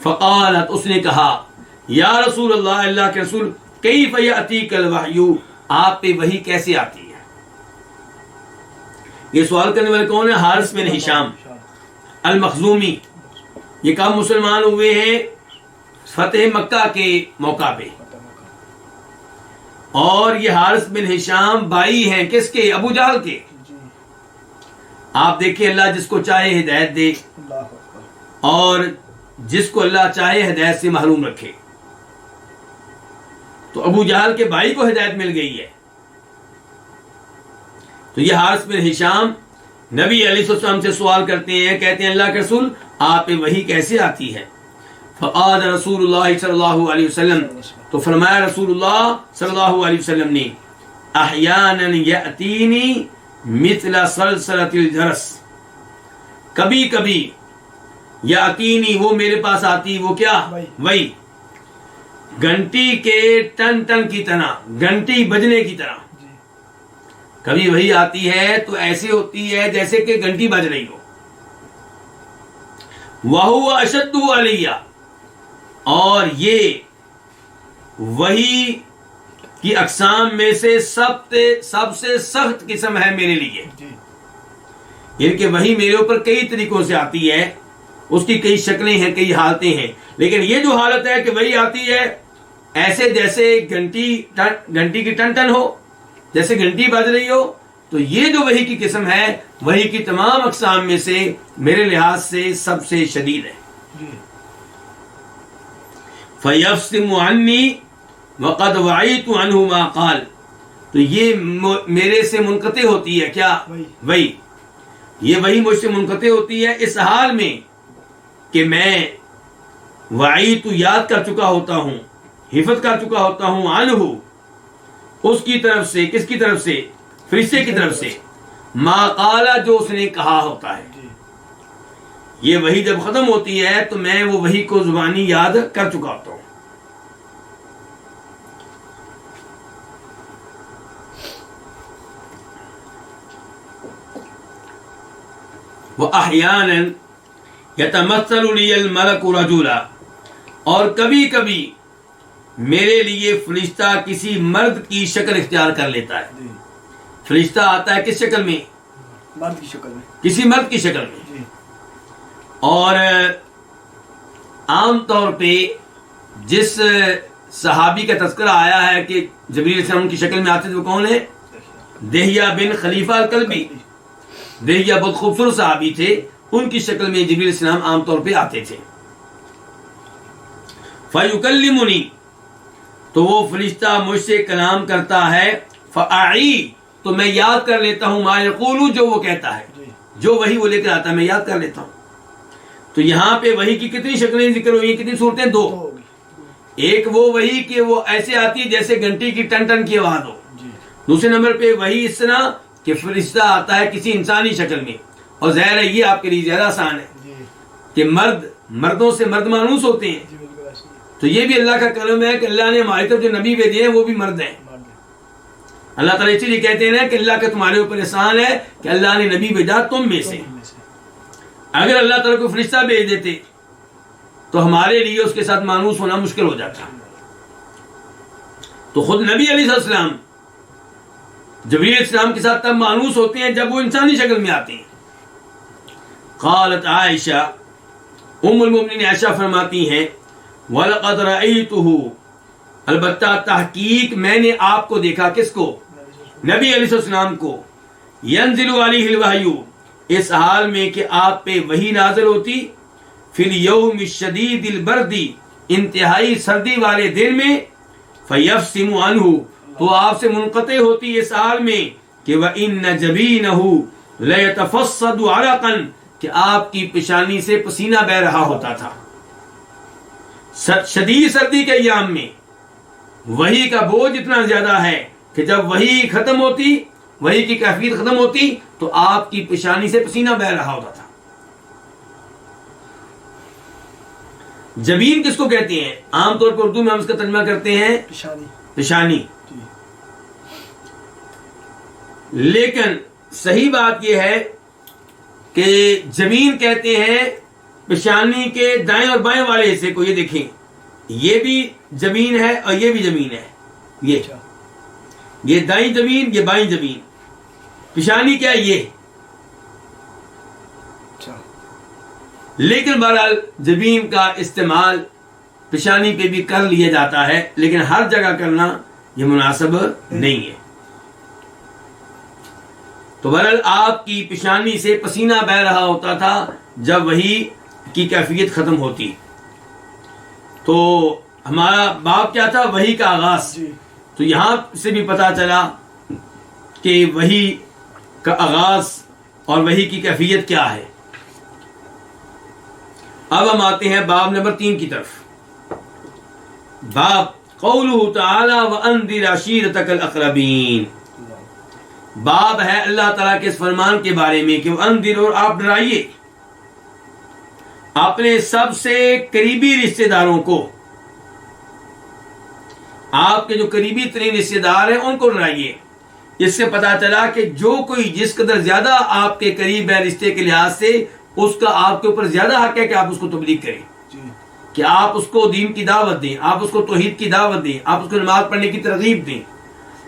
فقالت، اس نے کہا، یا رسول اللہ، اللہ کے رسول، کیف یأتیک الوحی، آپ پہ وحی کیسے آتی ہے؟ یہ سوال کرنے والے کون ہیں؟ حارث بن ہشام المخزومی. یہ کب مسلمان ہوئے ہیں؟ فتح مکہ کے موقع پہ. اور یہ حارث بن ہشام بھائی ہیں کس کے؟ ابو جہل کے. آپ دیکھیں اللہ جس کو چاہے ہدایت دے، اور جس کو اللہ چاہے ہدایت سے محروم رکھے. تو ابو جہل کے بھائی کو ہدایت مل گئی ہے. تو یہ حارث بن ہشام نبی علیہ السلام سے سوال کرتے ہیں، کہتے ہیں اللہ کے رسول، آپ پہ وحی کیسے آتی ہے؟ فقال رسول اللہ صلی اللہ علیہ وسلم، تو فرمایا رسول اللہ صلی اللہ علیہ وسلم نے، احیانا یأتینی مثل سلسلۃ الجرس، کبھی کبھی یأتینی، وہ میرے پاس آتی، وہ کیا؟ وہی گھنٹی کے ٹن ٹن کی طرح، گھنٹی بجنے کی طرح. کبھی وہی آتی ہے تو ایسے ہوتی ہے جیسے کہ گھنٹی بج رہی ہو. وَهُوَ أَشَدُّ عَلَيَّ، اور یہ وہی کی اقسام میں سے سب سے سخت قسم ہے میرے لیے. یعنی کہ وہی میرے اوپر کئی طریقوں سے آتی ہے، اس کی کئی شکلیں ہیں، کئی حالتیں ہیں، لیکن یہ جو حالت ہے کہ وہی آتی ہے ایسے جیسے گھنٹی کی ٹن ٹن ہو، جیسے گھنٹی بج رہی ہو. تو یہ جو وحی کی قسم ہے، وحی کی تمام اقسام میں سے میرے لحاظ سے سب سے شدید ہے. فَيَفْصِمُ عَنِّي وَقَدْ وَعِيتُ عَنْهُ مَا قَالَ، تو یہ میرے سے منقطع ہوتی ہے. کیا؟ وحی. یہ وحی مجھ سے منقطع ہوتی ہے اس حال میں کہ میں وعیت، یاد کر چکا ہوتا ہوں، حفظ کر چکا ہوتا ہوں، عنہ، اس کی طرف سے. کس کی طرف سے؟ فرشتے کی طرف سے. ما قال، جو اس نے کہا ہوتا ہے. یہ وحی جب ختم ہوتی ہے تو میں وہ وحی کو زبانی یاد کر چکا ہوتا ہوں. وَأَحْيَانًا يَتَمَثَّلُ لِيَ الْمَلَكُ رَجُلًا، اور کبھی کبھی میرے لیے فرشتہ کسی مرد کی شکل اختیار کر لیتا ہے. فرشتہ آتا ہے کس شکل میں؟ مرد کی شکل میں، کسی مرد کی شکل میں. اور عام طور پہ جس صحابی کا تذکرہ آیا ہے کہ جبریل علیہ السلام کی شکل میں آتے تھے وہ کون ہے؟ دہیہ بن خلیفہ الکلبی. دہیہ بہت خوبصورت صحابی تھے، ان کی شکل میں جبریل علیہ السلام عام طور پہ آتے تھے. فَيُكَلِّمُنِي، تو وہ فرشتہ مجھ سے کلام کرتا ہے. فَأَعِي، تو میں یاد کر لیتا ہوں. ما یقول، جو وہ کہتا ہے، جو وحی وہ لے کر آتا ہے میں یاد کر لیتا ہوں. تو یہاں پہ وحی کی کتنی شکلیں ذکر ہوئی ہیں، کتنی صورتیں؟ 2. ایک وہ وحی کہ وہ ایسے آتی ہے جیسے گھنٹی کی ٹن ٹن کی آواز ہو. دوسرے نمبر پہ وحی اس طرح کہ فرشتہ آتا ہے کسی انسانی شکل میں. اور ظاہر ہے یہ آپ کے لیے زیادہ آسان ہے کہ مردوں سے مرد مانوس ہوتے ہیں. تو یہ بھی اللہ کا کرم ہے کہ اللہ نے ہماری طرف جو نبی بھیجے ہیں وہ بھی مرد ہیں. اللہ تعالیٰ اسی لیے کہتے ہیں کہ اللہ کا تمہارے اوپر احسان ہے کہ اللہ نے نبی بھیجا تم میں سے. اگر اللہ تعالیٰ کو فرشتہ بھیج دیتے تو ہمارے لیے اس کے ساتھ مانوس ہونا مشکل ہو جاتا. تو خود نبی علیہ السلام جبریل علیہ السلام کے ساتھ تب مانوس ہوتے ہیں جب وہ انسانی شکل میں آتے ہیں. قالت عائشہ، ام المؤمنین عائشہ فرماتی ہیں وَلَقَدْ رَأَيْتُهُ، البتہ تحقیق میں نے آپ کو دیکھا. کس کو؟ نبی علیہ السلام کو. يَنزِلُ عَلَيْهِ الْوَحْيُ، اس حال میں کہ آپ پہ وحی نازل ہوتی. فِي الْيَوْمِ الشَّدِيدِ الْبَرْدِ، انتہائی سردی والے دن میں. فَيَفْصِمُ عَنْهُ، تو آپ سے منقطع ہوتی اس حال میں کہ وَإِنَّ جَبِينَهُ لَيَتَفَصَّدُ عَرَقًا، کہ آپ کی پیشانی سے پسینہ بہ رہا ہوتا تھا. شدید سردی کے ایام میں وحی کا بوجھ اتنا زیادہ ہے کہ جب وحی ختم ہوتی، وحی کی کیفیت ختم ہوتی تو آپ کی پیشانی سے پسینہ بہ رہا ہوتا تھا. جبین کس کو کہتے ہیں؟ عام طور پر اردو میں ہم اس کا ترجمہ کرتے ہیں پیشانی. لیکن صحیح بات یہ ہے کہ جبین کہتے ہیں پیشانی کے دائیں اور بائیں والے حصے کو. یہ دیکھیں، یہ بھی جبین ہے اور یہ بھی جبین ہے. یہ دائیں جبین، یہ بائیں جبین. پیشانی کیا ہے؟ یہ. لیکن بہرحال جبین کا استعمال پیشانی پہ بھی کر لیا جاتا ہے، لیکن ہر جگہ کرنا یہ مناسب نہیں ہے. تو بہرحال آپ کی پیشانی سے پسینہ بہ رہا ہوتا تھا جب وحی کی کیفیت ختم ہوتی. تو ہمارا باب کیا تھا؟ وحی کا آغاز. تو یہاں سے بھی پتہ چلا کہ وحی کا آغاز اور وحی کی کیفیت کیا ہے. اب ہم آتے ہیں باب نمبر 3 کی طرف. باب قولہ تعالی وَأَنذِرْ عَشِيرَتَكَ الْأَقْرَبِينَ. باب ہے اللہ تعالیٰ کے اس فرمان کے بارے میں کہ وَأَنذِرْ، اور آپ ڈرائیے اپنے سب سے قریبی رشتہ داروں کو. آپ کے جو قریبی ترین رشتہ دار ہیں ان کو ڈرائیے. اس سے پتا چلا کہ جو کوئی جس قدر زیادہ آپ کے قریب ہے رشتے کے لحاظ سے، اس کا آپ کے اوپر زیادہ حق ہے کہ آپ اس کو تبلیغ کریں، کہ آپ اس کو دین کی دعوت دیں، آپ اس کو توحید کی دعوت دیں، آپ اس کو نماز پڑھنے کی ترغیب دیں.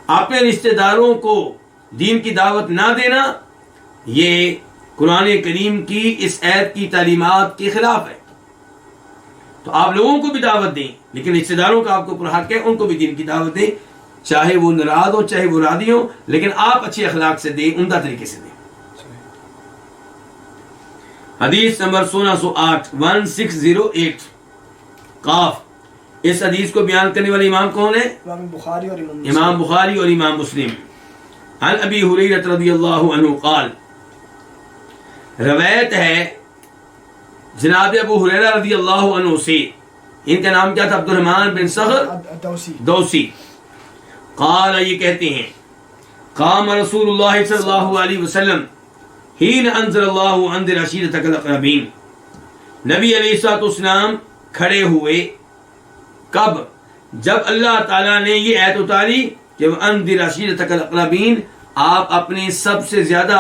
اپنے رشتہ داروں کو دین کی دعوت نہ دینا یہ قرآن کریم کی اس آیت کی تعلیمات کے خلاف ہے. تو آپ لوگوں کو بھی دعوت دیں، لیکن رشتہ داروں کا آپ کو اوپر حق ہے ان کو بھی دین کی دعوت دیں، چاہے وہ ناراض ہو چاہے وہ راضی ہو، لیکن آپ اچھے اخلاق سے دیں، عمدہ طریقے سے دیں. حدیث نمبر 1608 قاف. اس حدیث کو بیان کرنے والے امام کون ہیں؟ امام بخاری اور امام مسلم. عن ابی ہریرہ رضی اللہ عنہ قال، روایت ہے جناب ابو ہریرہ رضی اللہ عنہ سے، ان کا نام کیا تھا؟ عبد الرحمن بن صخر دوسی. قال، یہ کہتے ہیں قام رسول اللہ صلی اللہ علیہ وسلم حین انزل اللہ انذر عشیرتک الاقربین. نبی علیہ الصلوۃ والسلام کھڑے ہوئے کب؟ جب اللہ تعالیٰ نے یہ آیت اتاری کہ انذر عشیرتک الاقربین، آپ اپنے سب سے زیادہ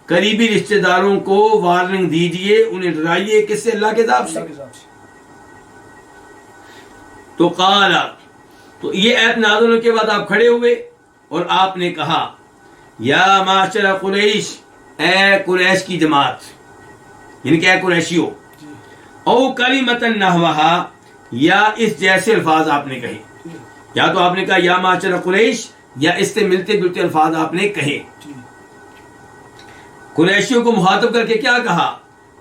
قریبی رشتہ داروں کو وارننگ دیجئے، انہیں ڈرائیے. کس سے؟ اللہ کے عذاب سے. تو قال، تو یہ آیت نازل ہونے کے بعد آپ کھڑے ہوئے اور آپ نے کہا یا معاشر قریش، اے قریش کی جماعت، یعنی کہ اے قریشیو، او کلمۃ نحوہا، یا اس جیسے الفاظ آپ نے کہے. یا تو آپ نے کہا یا معاشر قریش، یا اس سے ملتے جلتے الفاظ آپ نے کہے. قریشیوں کو مخاطب کر کے کیا کہا؟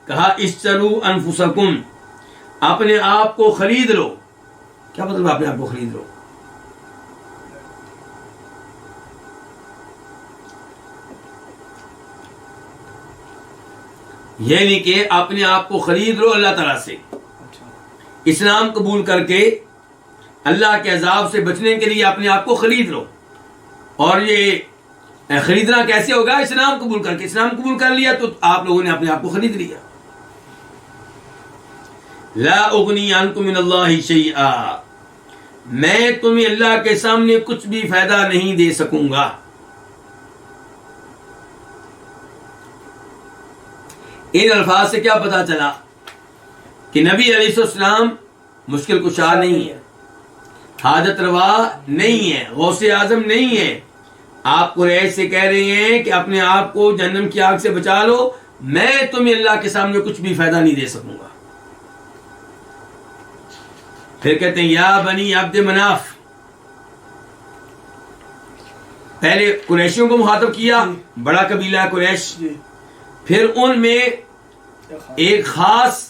کہا اشتروا انفسکم، اپنے آپ کو خرید لو. کیا مطلب اپنے آپ کو خرید لو؟ یعنی کہ اپنے آپ کو خرید لو اللہ تعالیٰ سے. اسلام قبول کر کے اللہ کے عذاب سے بچنے کے لیے اپنے آپ کو خرید لو. اور یہ خریدنا کیسے ہوگا؟ اسلام قبول کر کے. اسلام قبول کر لیا تو آپ لوگوں نے اپنے آپ کو خرید لیا. لا اغنی عنکم من اللہ شیئا، میں تمہیں اللہ کے سامنے کچھ بھی فائدہ نہیں دے سکوں گا. ان الفاظ سے کیا پتا چلا کہ نبی علیہ السلام مشکل کشا نہیں ہے، حاجت روا نہیں ہے، غوث اعظم نہیں ہے. آپ قریش سے کہہ رہے ہیں کہ اپنے آپ کو جہنم کی آگ سے بچا لو، میں تمہیں اللہ کے سامنے کچھ بھی فائدہ نہیں دے سکوں گا. پھر کہتے ہیں یا بنی عبد مناف. پہلے قریشیوں کو مخاطب کیا، بڑا قبیلہ ہے قریش. پھر ان میں ایک خاص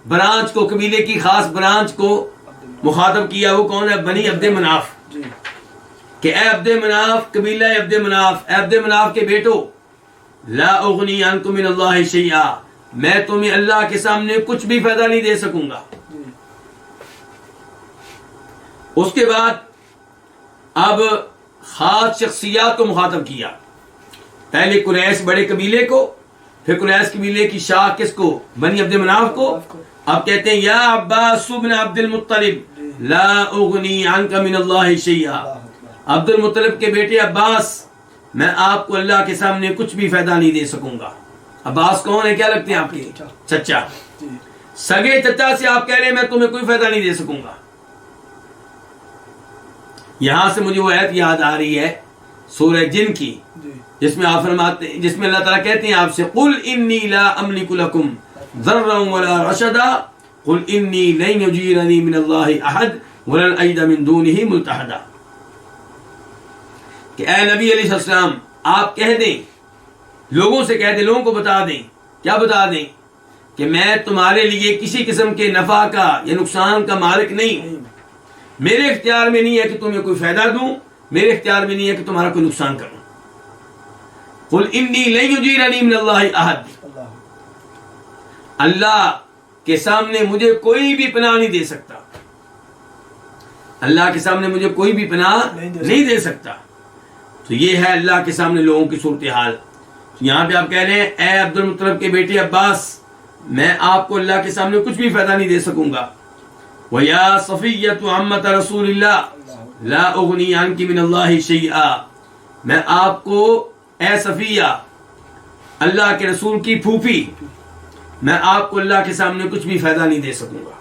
برانچ کو، قبیلے کی خاص برانچ کو مخاطب کیا. وہ کون ہے؟ بنی عبد مناف. کہ اے عبد مناف، قبیلہ عبد مناف، اے عبد مناف کے بیٹو، لا اغنی عنکم من اللہ شیئا، میں تمہیں اللہ کے سامنے کچھ بھی فائدہ نہیں دے سکوں گا. اس کے بعد اب خاص شخصیات کو مخاطب کیا. پہلے قریش بڑے قبیلے کو، پھر قریش قبیلے کی شاخ کس کو؟ بنی عبد مناف کو. اب کہتے ہیں یا عباس بن عبد المطلب لا اغنی عنک من اللہ شیئا، عبد المطلب کے بیٹے عباس، میں آپ کو اللہ کے سامنے کچھ بھی فائدہ نہیں دے سکوں گا. عباس کون ہے؟ کیا لگتے ہیں آپ کے؟ چچا. سگے چچا سے آپ کہہ رہے ہیں میں تمہیں کوئی فائدہ نہیں دے سکوں گا. یہاں سے مجھے وہ آیت یاد آ رہی ہے سورہ جن کی، جس میں آپ فرماتے ہیں، جس میں اللہ تعالیٰ کہتے ہیں آپ سے قل انی لا املک لکم ضرا ولا رشدا قل انی لن یجیرنی من اللہ احد ولن اجد من دونہ ملتحدا. کہ اے نبی علیہ السلام آپ کہہ دیں، لوگوں سے کہہ دیں، لوگوں کو بتا دیں. کیا بتا دیں؟ کہ میں تمہارے لیے کسی قسم کے نفع کا یا نقصان کا مالک نہیں. میرے اختیار میں نہیں ہے کہ تمہیں کوئی فائدہ دوں، میرے اختیار میں نہیں ہے کہ تمہارا کوئی نقصان کروں. قل انی لن یجیرنی من اللہ احد، اللہ کے سامنے مجھے کوئی بھی پناہ نہیں دے سکتا. اللہ کے سامنے مجھے کوئی بھی پناہ نہیں دے سکتا. تو یہ ہے اللہ کے سامنے لوگوں کی صورتحال. یہاں پہ آپ کہہ رہے ہیں اے عبد المطلب کے بیٹے عباس، میں آپ کو اللہ کے سامنے کچھ بھی فائدہ نہیں دے سکوں گا. وَيَا صَفِيَّةُ عَمَّةَ رَسُولِ اللَّهِ لَا أُغْنِي عَنْكِ مِنَ اللَّهِ شَيْئًا، میں آپ کو اے صفیہ، اللہ کے رسول کی پھوپھی، میں آپ کو اللہ کے سامنے کچھ بھی فائدہ نہیں دے سکوں گا.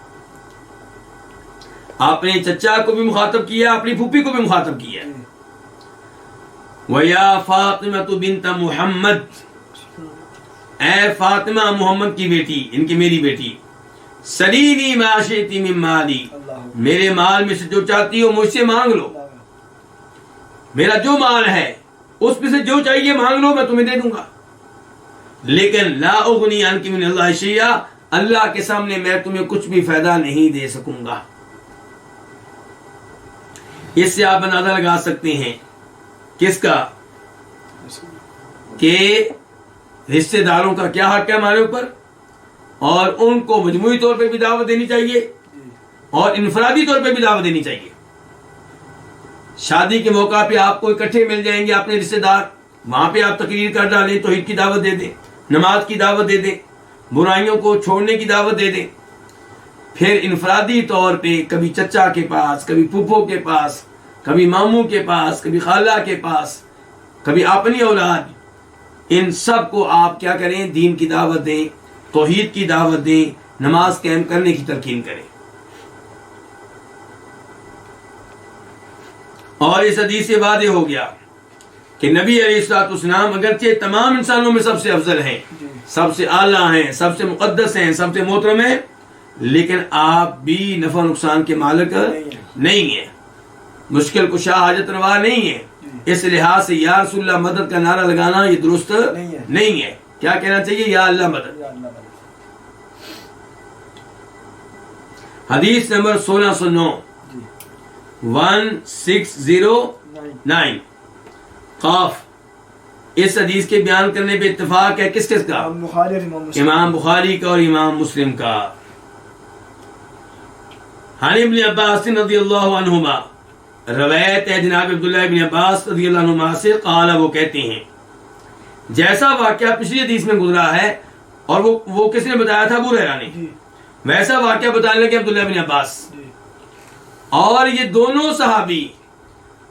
آپ نے چچا کو بھی مخاطب کیا، اپنی پھوپھی کو بھی مخاطب کیا. وَيَا فَاطِمَةُ بِنْتَ مُحَمَّدٍ، اے فاطمہ محمد کی بیٹی، ان کی میری بیٹی، سلینی ما شئتی من مالی، میرے مال میں سے جو چاہتی ہو مجھ سے مانگ لو. میرا جو مال ہے اس میں سے جو چاہیے مانگ لو، میں تمہیں دے دوں گا. لیکن لا اغنی عنک من اللہ شیئا، اللہ کے سامنے میں تمہیں کچھ بھی فائدہ نہیں دے سکوں گا. اس سے آپ اندازہ لگا سکتے ہیں کس کا؟ کہ رشتہ داروں کا کیا حق ہے ہمارے اوپر، اور ان کو مجموعی طور پہ بھی دعوت دینی چاہیے اور انفرادی طور پہ بھی دعوت دینی چاہیے. شادی کے موقع پہ آپ کو اکٹھے مل جائیں گے اپنے رشتہ دار، وہاں پہ آپ تقریر کر ڈالیں، توحید کی دعوت دے دیں، نماز کی دعوت دے دیں، برائیوں کو چھوڑنے کی دعوت دے دیں. پھر انفرادی طور پہ کبھی چچا کے پاس، کبھی پھوپھو کے پاس، کبھی ماموں کے پاس، کبھی خالہ کے پاس، کبھی اپنی اولاد، ان سب کو آپ کیا کریں؟ دین کی دعوت دیں، توحید کی دعوت دیں، نماز قائم کرنے کی تلقین کریں. اور اس حدیث سے واضح ہو گیا کہ نبی علیہ الصلوۃ والسلام اگرچہ تمام انسانوں میں سب سے افضل ہیں، سب سے اعلیٰ ہیں، سب سے مقدس ہیں، سب سے محترم ہیں، لیکن آپ بھی نفع نقصان کے مالک نہیں ہیں، مشکل کشا حاجت روا نہیں ہے، اس لحاظ سے یا رسول اللہ مدد کا نعرہ لگانا یہ درست نہیں ہے. کیا کہنا چاہیے؟ یا اللہ مدد. حدیث نمبر 1609 1609 قاف. اس حدیث کے بیان کرنے پہ اتفاق ہے کس کس کا؟ امام بخاری کا اور امام مسلم کا. عن ابن عباس رضی اللہ عنہما، روایت ہے جناب عبداللہ ابن عباس رضی اللہ عنہما سے، قال وہ کہتے ہیں، جیسا واقعہ پچھلی حدیث میں گزرا ہے اور وہ کس نے بتایا تھا؟ ابو ہریرہ نے، ویسا واقعہ بتانے لگے عبداللہ ابن عباس. اور یہ دونوں صحابی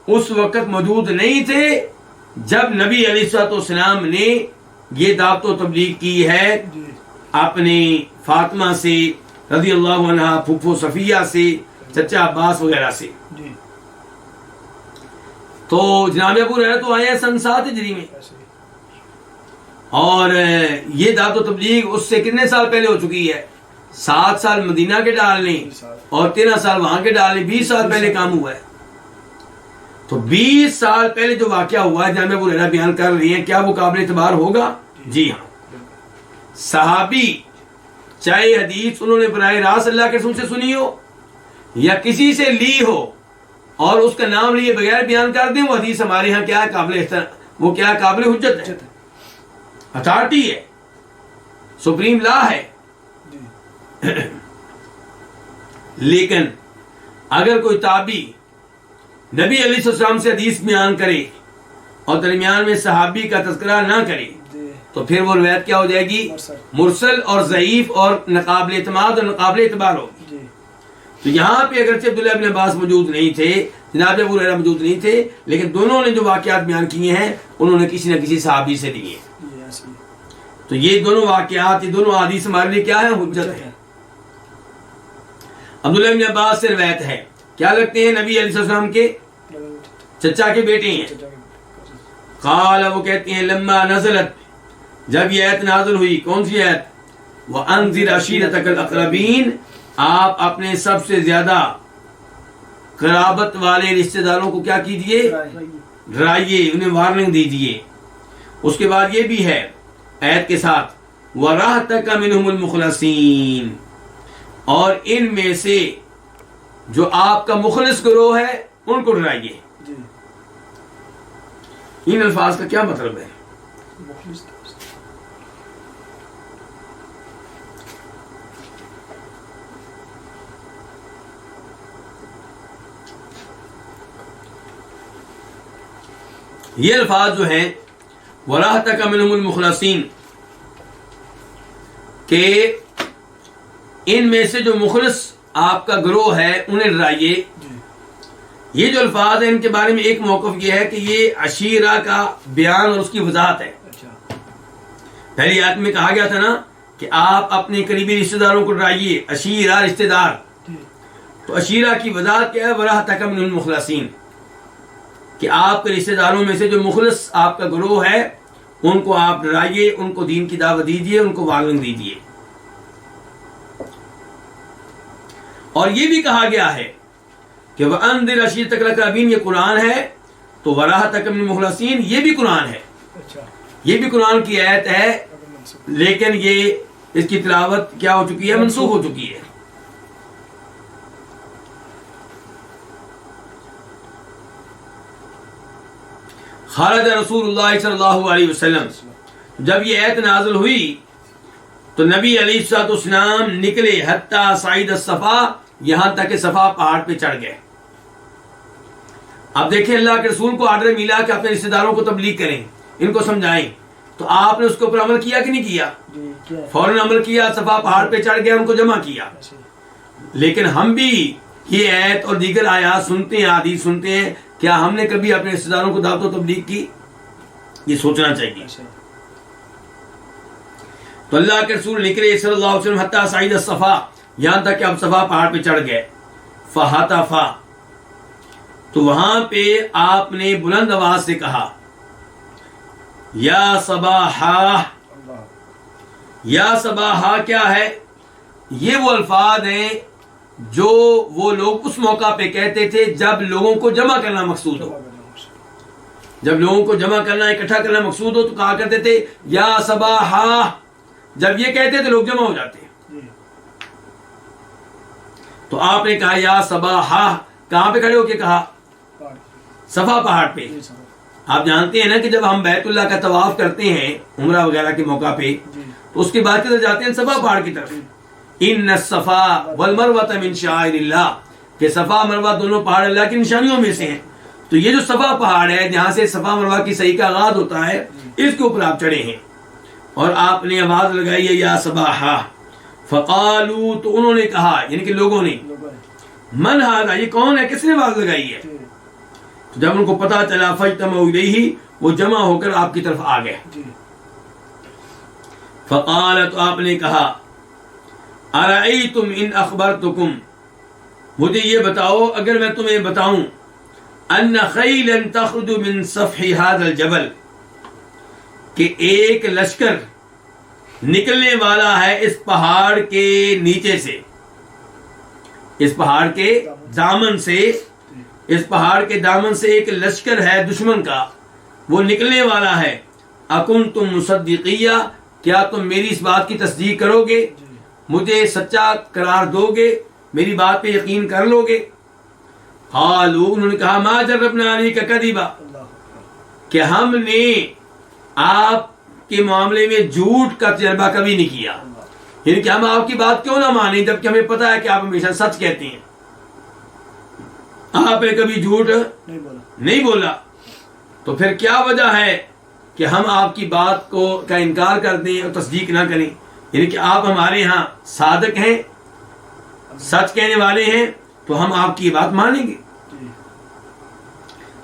اس وقت موجود نہیں تھے جب نبی علیہ الصلوۃ والسلام نے یہ دعوت و تبلیغ کی ہے اپنی فاطمہ سے رضی اللہ عنہ، پھپھو صفیہ سے، چچا عباس وغیرہ سے. تو جناب ابو ہریرہ تو آئے ہیں سن 7 ہجری میں، اور یہ دعوت و تبلیغ اس سے کتنے سال پہلے ہو چکی ہے؟ 7 سال مدینہ کے ڈالنے اور 13 سال وہاں کے ڈالنے، 20 سال پہلے کام ہوا ہے. تو 20 سال پہلے جو واقعہ ہوا ہے جناب ابو ہریرہ بیان کر رہی ہیں، کیا وہ قابل اعتبار ہوگا؟ جی ہاں. صحابی چاہے حدیث انہوں نے براہ راست اللہ کے رسول سے سنی ہو یا کسی سے لی ہو اور اس کا نام لیے بغیر بیان کر دیں، وہ حدیث ہمارے ہاں کیا ہے؟ وہ کیا ہے؟ قابل حجت ہے، اتھارٹی ہے، سپریم لا ہے. لیکن اگر کوئی تابعی نبی علیہ السلام سے حدیث بیان کرے اور درمیان میں صحابی کا تذکرہ نہ کرے تو پھر وہ روایت کیا ہو جائے گی؟ مرسل اور ضعیف اور ناقابل اعتماد اور ناقابل اعتبار ہوگی. تو یہاں پہ اگرچہ عبداللہ ابن عباس موجود نہیں تھے، جناب ابو ہریرہ موجود نہیں تھے، لیکن دونوں نے جو واقعات بیان کیے ہیں انہوں نے کسی نہ کسی صحابی سے لیے. تو یہ دونوں واقعات، یہ دونوں حدیث ہمارے لیے کیا ہے؟ حجت ہے. عبداللہ ابن عباس سے روایت ہے، کیا لگتے ہیں؟ نبی علیہ السلام کے چچا کے بیٹے ہیں. قال وہ کہتے ہیں، لما نزلت، جب یہ آیت نازل ہوئی، کون سی آیت؟ وَأَنذِرْ عَشِيرَتَكَ الْأَقْرَبِينَ، آپ اپنے سب سے زیادہ قرابت والے رشتہ داروں کو کیا کیجئے؟ ڈرائیے، انہیں وارننگ دیجئے. اس کے بعد یہ بھی ہے آیت کے ساتھ، وَرَحْتَكَ مِنْهُمُ الْمُخْلَصِينَ، اور ان میں سے جو آپ کا مخلص گروہ ہے ان کو ڈرائیے. ان الفاظ کا کیا مطلب ہے؟ یہ الفاظ جو ہیں وَرَحْتَكَ مِنْهُمُ الْمُخْلَصِينَ، کہ ان میں سے جو مخلص آپ کا گروہ ہے انہیں ڈرائیے. یہ جو الفاظ ہیں ان کے بارے میں ایک موقف یہ ہے کہ یہ عشیرہ کا بیان اور اس کی وضاحت ہے. پہلی آیت میں کہا گیا تھا نا کہ آپ اپنے قریبی رشتہ داروں کو ڈرائیے، عشیرہ رشتہ دار. تو عشیرہ کی وضاحت کیا ہے؟ وَرَحْتَكَ مِنْهُمُ الْمُخْلَصِينَ، کہ آپ کے رشتہ داروں میں سے جو مخلص آپ کا گروہ ہے ان کو آپ ڈرائیے، ان کو دین کی دعوت دیجیے، ان کو وارننگ دیجیے. اور یہ بھی کہا گیا ہے کہ وَأَنذِرْ عَشِيرَتَكَ الْأَقْرَبِينَ، یہ قرآن ہے، تو وَرَحْتَكَ مِنَ الْمُخْلَصِينَ یہ بھی قرآن ہے، یہ بھی قرآن کی آیت ہے، لیکن یہ اس کی تلاوت کیا ہو چکی ہے؟ منسوخ ہو چکی ہے. خرج رسول اللہ صلی اللہ علیہ وسلم، جب یہ آیت نازل ہوئی تو نبی علیہ الصلوۃ والسلام نکلے، حتیٰ صعید الصفا، یہاں تک کہ صفا پہاڑ پہ چڑھ گئے. اب دیکھیں اللہ کے رسول کو آرڈر ملا کہ اپنے رشتہ داروں کو تبلیغ کریں، ان کو سمجھائیں، تو آپ نے اس کے اوپر عمل کیا کہ نہیں کیا؟ فوراً عمل کیا، صفا پہاڑ پہ چڑھ گئے، ان کو جمع کیا. لیکن ہم بھی یہ آیت اور دیگر آیات سنتے ہیں، حدیث سنتے ہیں، کیا ہم نے کبھی اپنے رشتہ داروں کو دعوت و تبلیغ کی؟ یہ سوچنا چاہیے. تو اللہ کے رسول نکلے صلی اللہ علیہ وسلم، حتیٰ صعید الصفا، یہاں تک کہ اب صفا پہاڑ پہ چڑھ گئے. فہتفا، تو وہاں پہ آپ نے بلند آواز سے کہا، یا صباحا. یا صباحا کیا ہے؟ یہ وہ الفاظ ہیں جو وہ لوگ اس موقع پہ کہتے تھے جب لوگوں کو جمع کرنا مقصود ہو. جب لوگوں کو جمع کرنا، اکٹھا کرنا مقصود ہو تو کہا کرتے تھے یا صباحا. جب یہ کہتے تھے لوگ جمع ہو جاتے. تو آپ نے کہا یا صباحا. کہاں پہ کھڑے ہو کے کہا؟ صفا پہاڑ پہ. آپ جانتے ہیں نا کہ جب ہم بیت اللہ کا طواف کرتے ہیں عمرہ وغیرہ کے موقع پہ تو اس کے بعد کدھر جاتے ہیں؟ صفا پہاڑ کی طرف. ان الصفا والمروہ من شعائر اللہ، کہ صفا مروہ دونوں پہاڑ اللہ کی نشانیوں میں سے ہیں. تو یہ جو صفا پہاڑ ہے جہاں سے صفا مروہ کی صحیح کا آغاز ہوتا ہے، اس کے اوپر آپ چڑھے ہیں اور آپ نے آواز لگائی ہے یا صباحا. فقالو، تو انہوں نے کہا، یعنی کہ لوگوں نے، من ھذا، یہ کون ہے، کس نے آواز لگائی ہے؟ جب ان کو پتا چلا فاجتمعوا الیہ، وہ جمع ہو کر آپ کی طرف آ گئے. فقال، تو آپ نے کہا ارأیتم ان اخبرتکم، مجھے یہ بتاؤ اگر میں تمہیں بتاؤں، ان خیلا تخرج من سفح ھذا الجبل، کہ ایک لشکر نکلنے والا ہے اس پہاڑ کے نیچے سے، اس پہاڑ کے دامن سے، اس پہاڑ کے دامن سے ایک لشکر ہے دشمن کا، وہ نکلنے والا ہے. اکنتم مصدقیہ، کیا تم میری اس بات کی تصدیق کرو گے، مجھے سچا قرار دو گے، میری بات پہ یقین کر لو گے؟ قالوا، انہوں نے کہا ما جربنا علیک کذبا، کہ ہم نے آپ کے معاملے میں جھوٹ کا تجربہ کبھی نہیں کیا. یعنی کہ ہم آپ کی بات کیوں نہ مانیں جبکہ ہمیں پتا ہے کہ آپ ہمیشہ سچ کہتے ہیں. آپ نے کبھی جھوٹ نہیں بولا، تو پھر کیا وجہ ہے کہ ہم آپ کی بات کو کا انکار کر دیں اور تصدیق نہ کریں؟ یعنی کہ آپ ہمارے ہاں صادق ہیں، سچ کہنے والے ہیں، تو ہم آپ کی بات مانیں گے.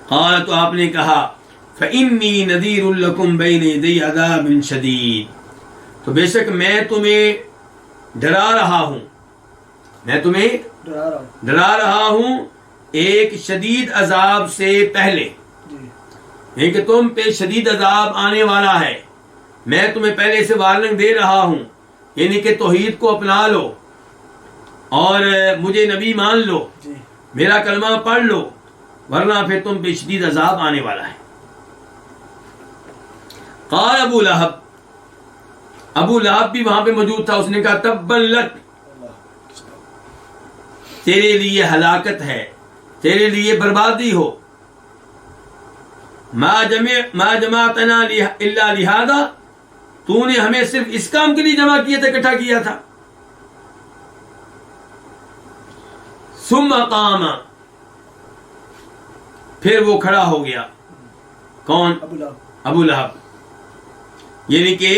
قال، تو آپ نے کہا فإنی نذیر لکم بین یدی عذاب شدید، تو بے شک میں تمہیں ڈرا رہا ہوں، میں تمہیں ڈرا رہا ہوں ایک شدید عذاب سے پہلے، یعنی کہ تم پہ شدید عذاب آنے والا ہے، میں تمہیں پہلے سے وارننگ دے رہا ہوں. یعنی کہ توحید کو اپنا لو اور مجھے نبی مان لو، میرا کلمہ پڑھ لو، ورنہ پھر تم پہ شدید عذاب آنے والا ہے. قال ابو لہب، ابو لہب بھی وہاں پہ موجود تھا، اس نے کہا تبا لک، تیرے لیے ہلاکت ہے، تیرے لیے بربادی ہو. ما جمعتنا الا لہذا، تو نے ہمیں صرف اس کام کے لیے جمع کیا تھا، اکٹھا کیا تھا. ثم قام، پھر وہ کھڑا ہو گیا. کون؟ ابو لہب. یعنی کہ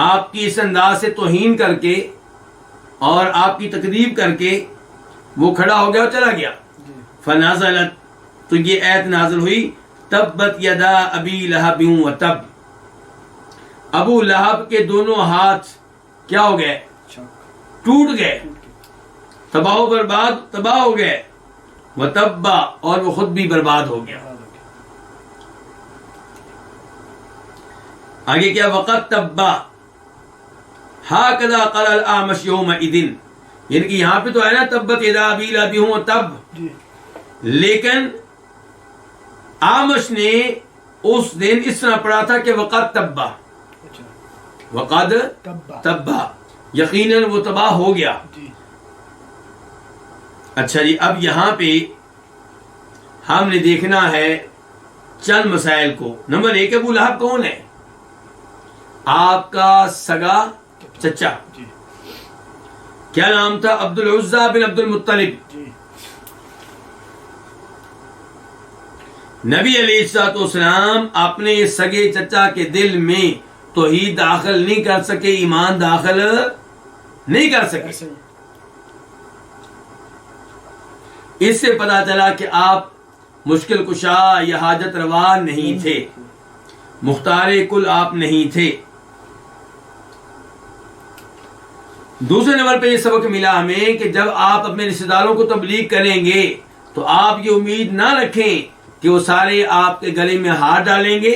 آپ کی اس انداز سے توہین کر کے اور آپ کی تکذیب کر کے وہ کھڑا ہو گیا اور چلا گیا. فنزلت، تو یہ آیت نازل ہوئی، تبت یدا ابی لہب وتب، ابو لہب کے دونوں ہاتھ کیا ہو گئے؟ ٹوٹ گئے، تباہ و برباد، تباہ ہو گئے. وتبا، اور وہ خود بھی برباد ہو گیا. آگے کیا؟ وقت تبا ہاکذا قال الاعمش یومئذ، یعنی کہ یہاں پہ تو ہے نا تبت یدا ابی لہب وتب، لیکن اعمش نے اس دن اس طرح پڑھا تھا کہ وقت تبا، وقد تبا، یقیناً وہ تباہ ہو گیا. اچھا جی، اب یہاں پہ ہم نے دیکھنا ہے چند مسائل کو. نمبر ایک، ابو لہب کون ہے؟ آپ کا سگا چچا. کیا نام تھا؟ عبد العزیٰ بن عبد المطلب. نبی علیہ الصلوۃ والسلام اپنے سگے چچا کے دل میں توحید داخل نہیں کر سکے، ایمان داخل نہیں کر سکے. اس سے پتا چلا کہ آپ مشکل کشا یا حاجت روا نہیں تھے، مختار کل آپ نہیں تھے. دوسرے نمبر پہ یہ سبق ملا ہمیں کہ جب آپ اپنے رشتہ داروں کو تبلیغ کریں گے تو آپ یہ امید نہ رکھیں کہ وہ سارے آپ کے گلے میں ہاتھ ڈالیں گے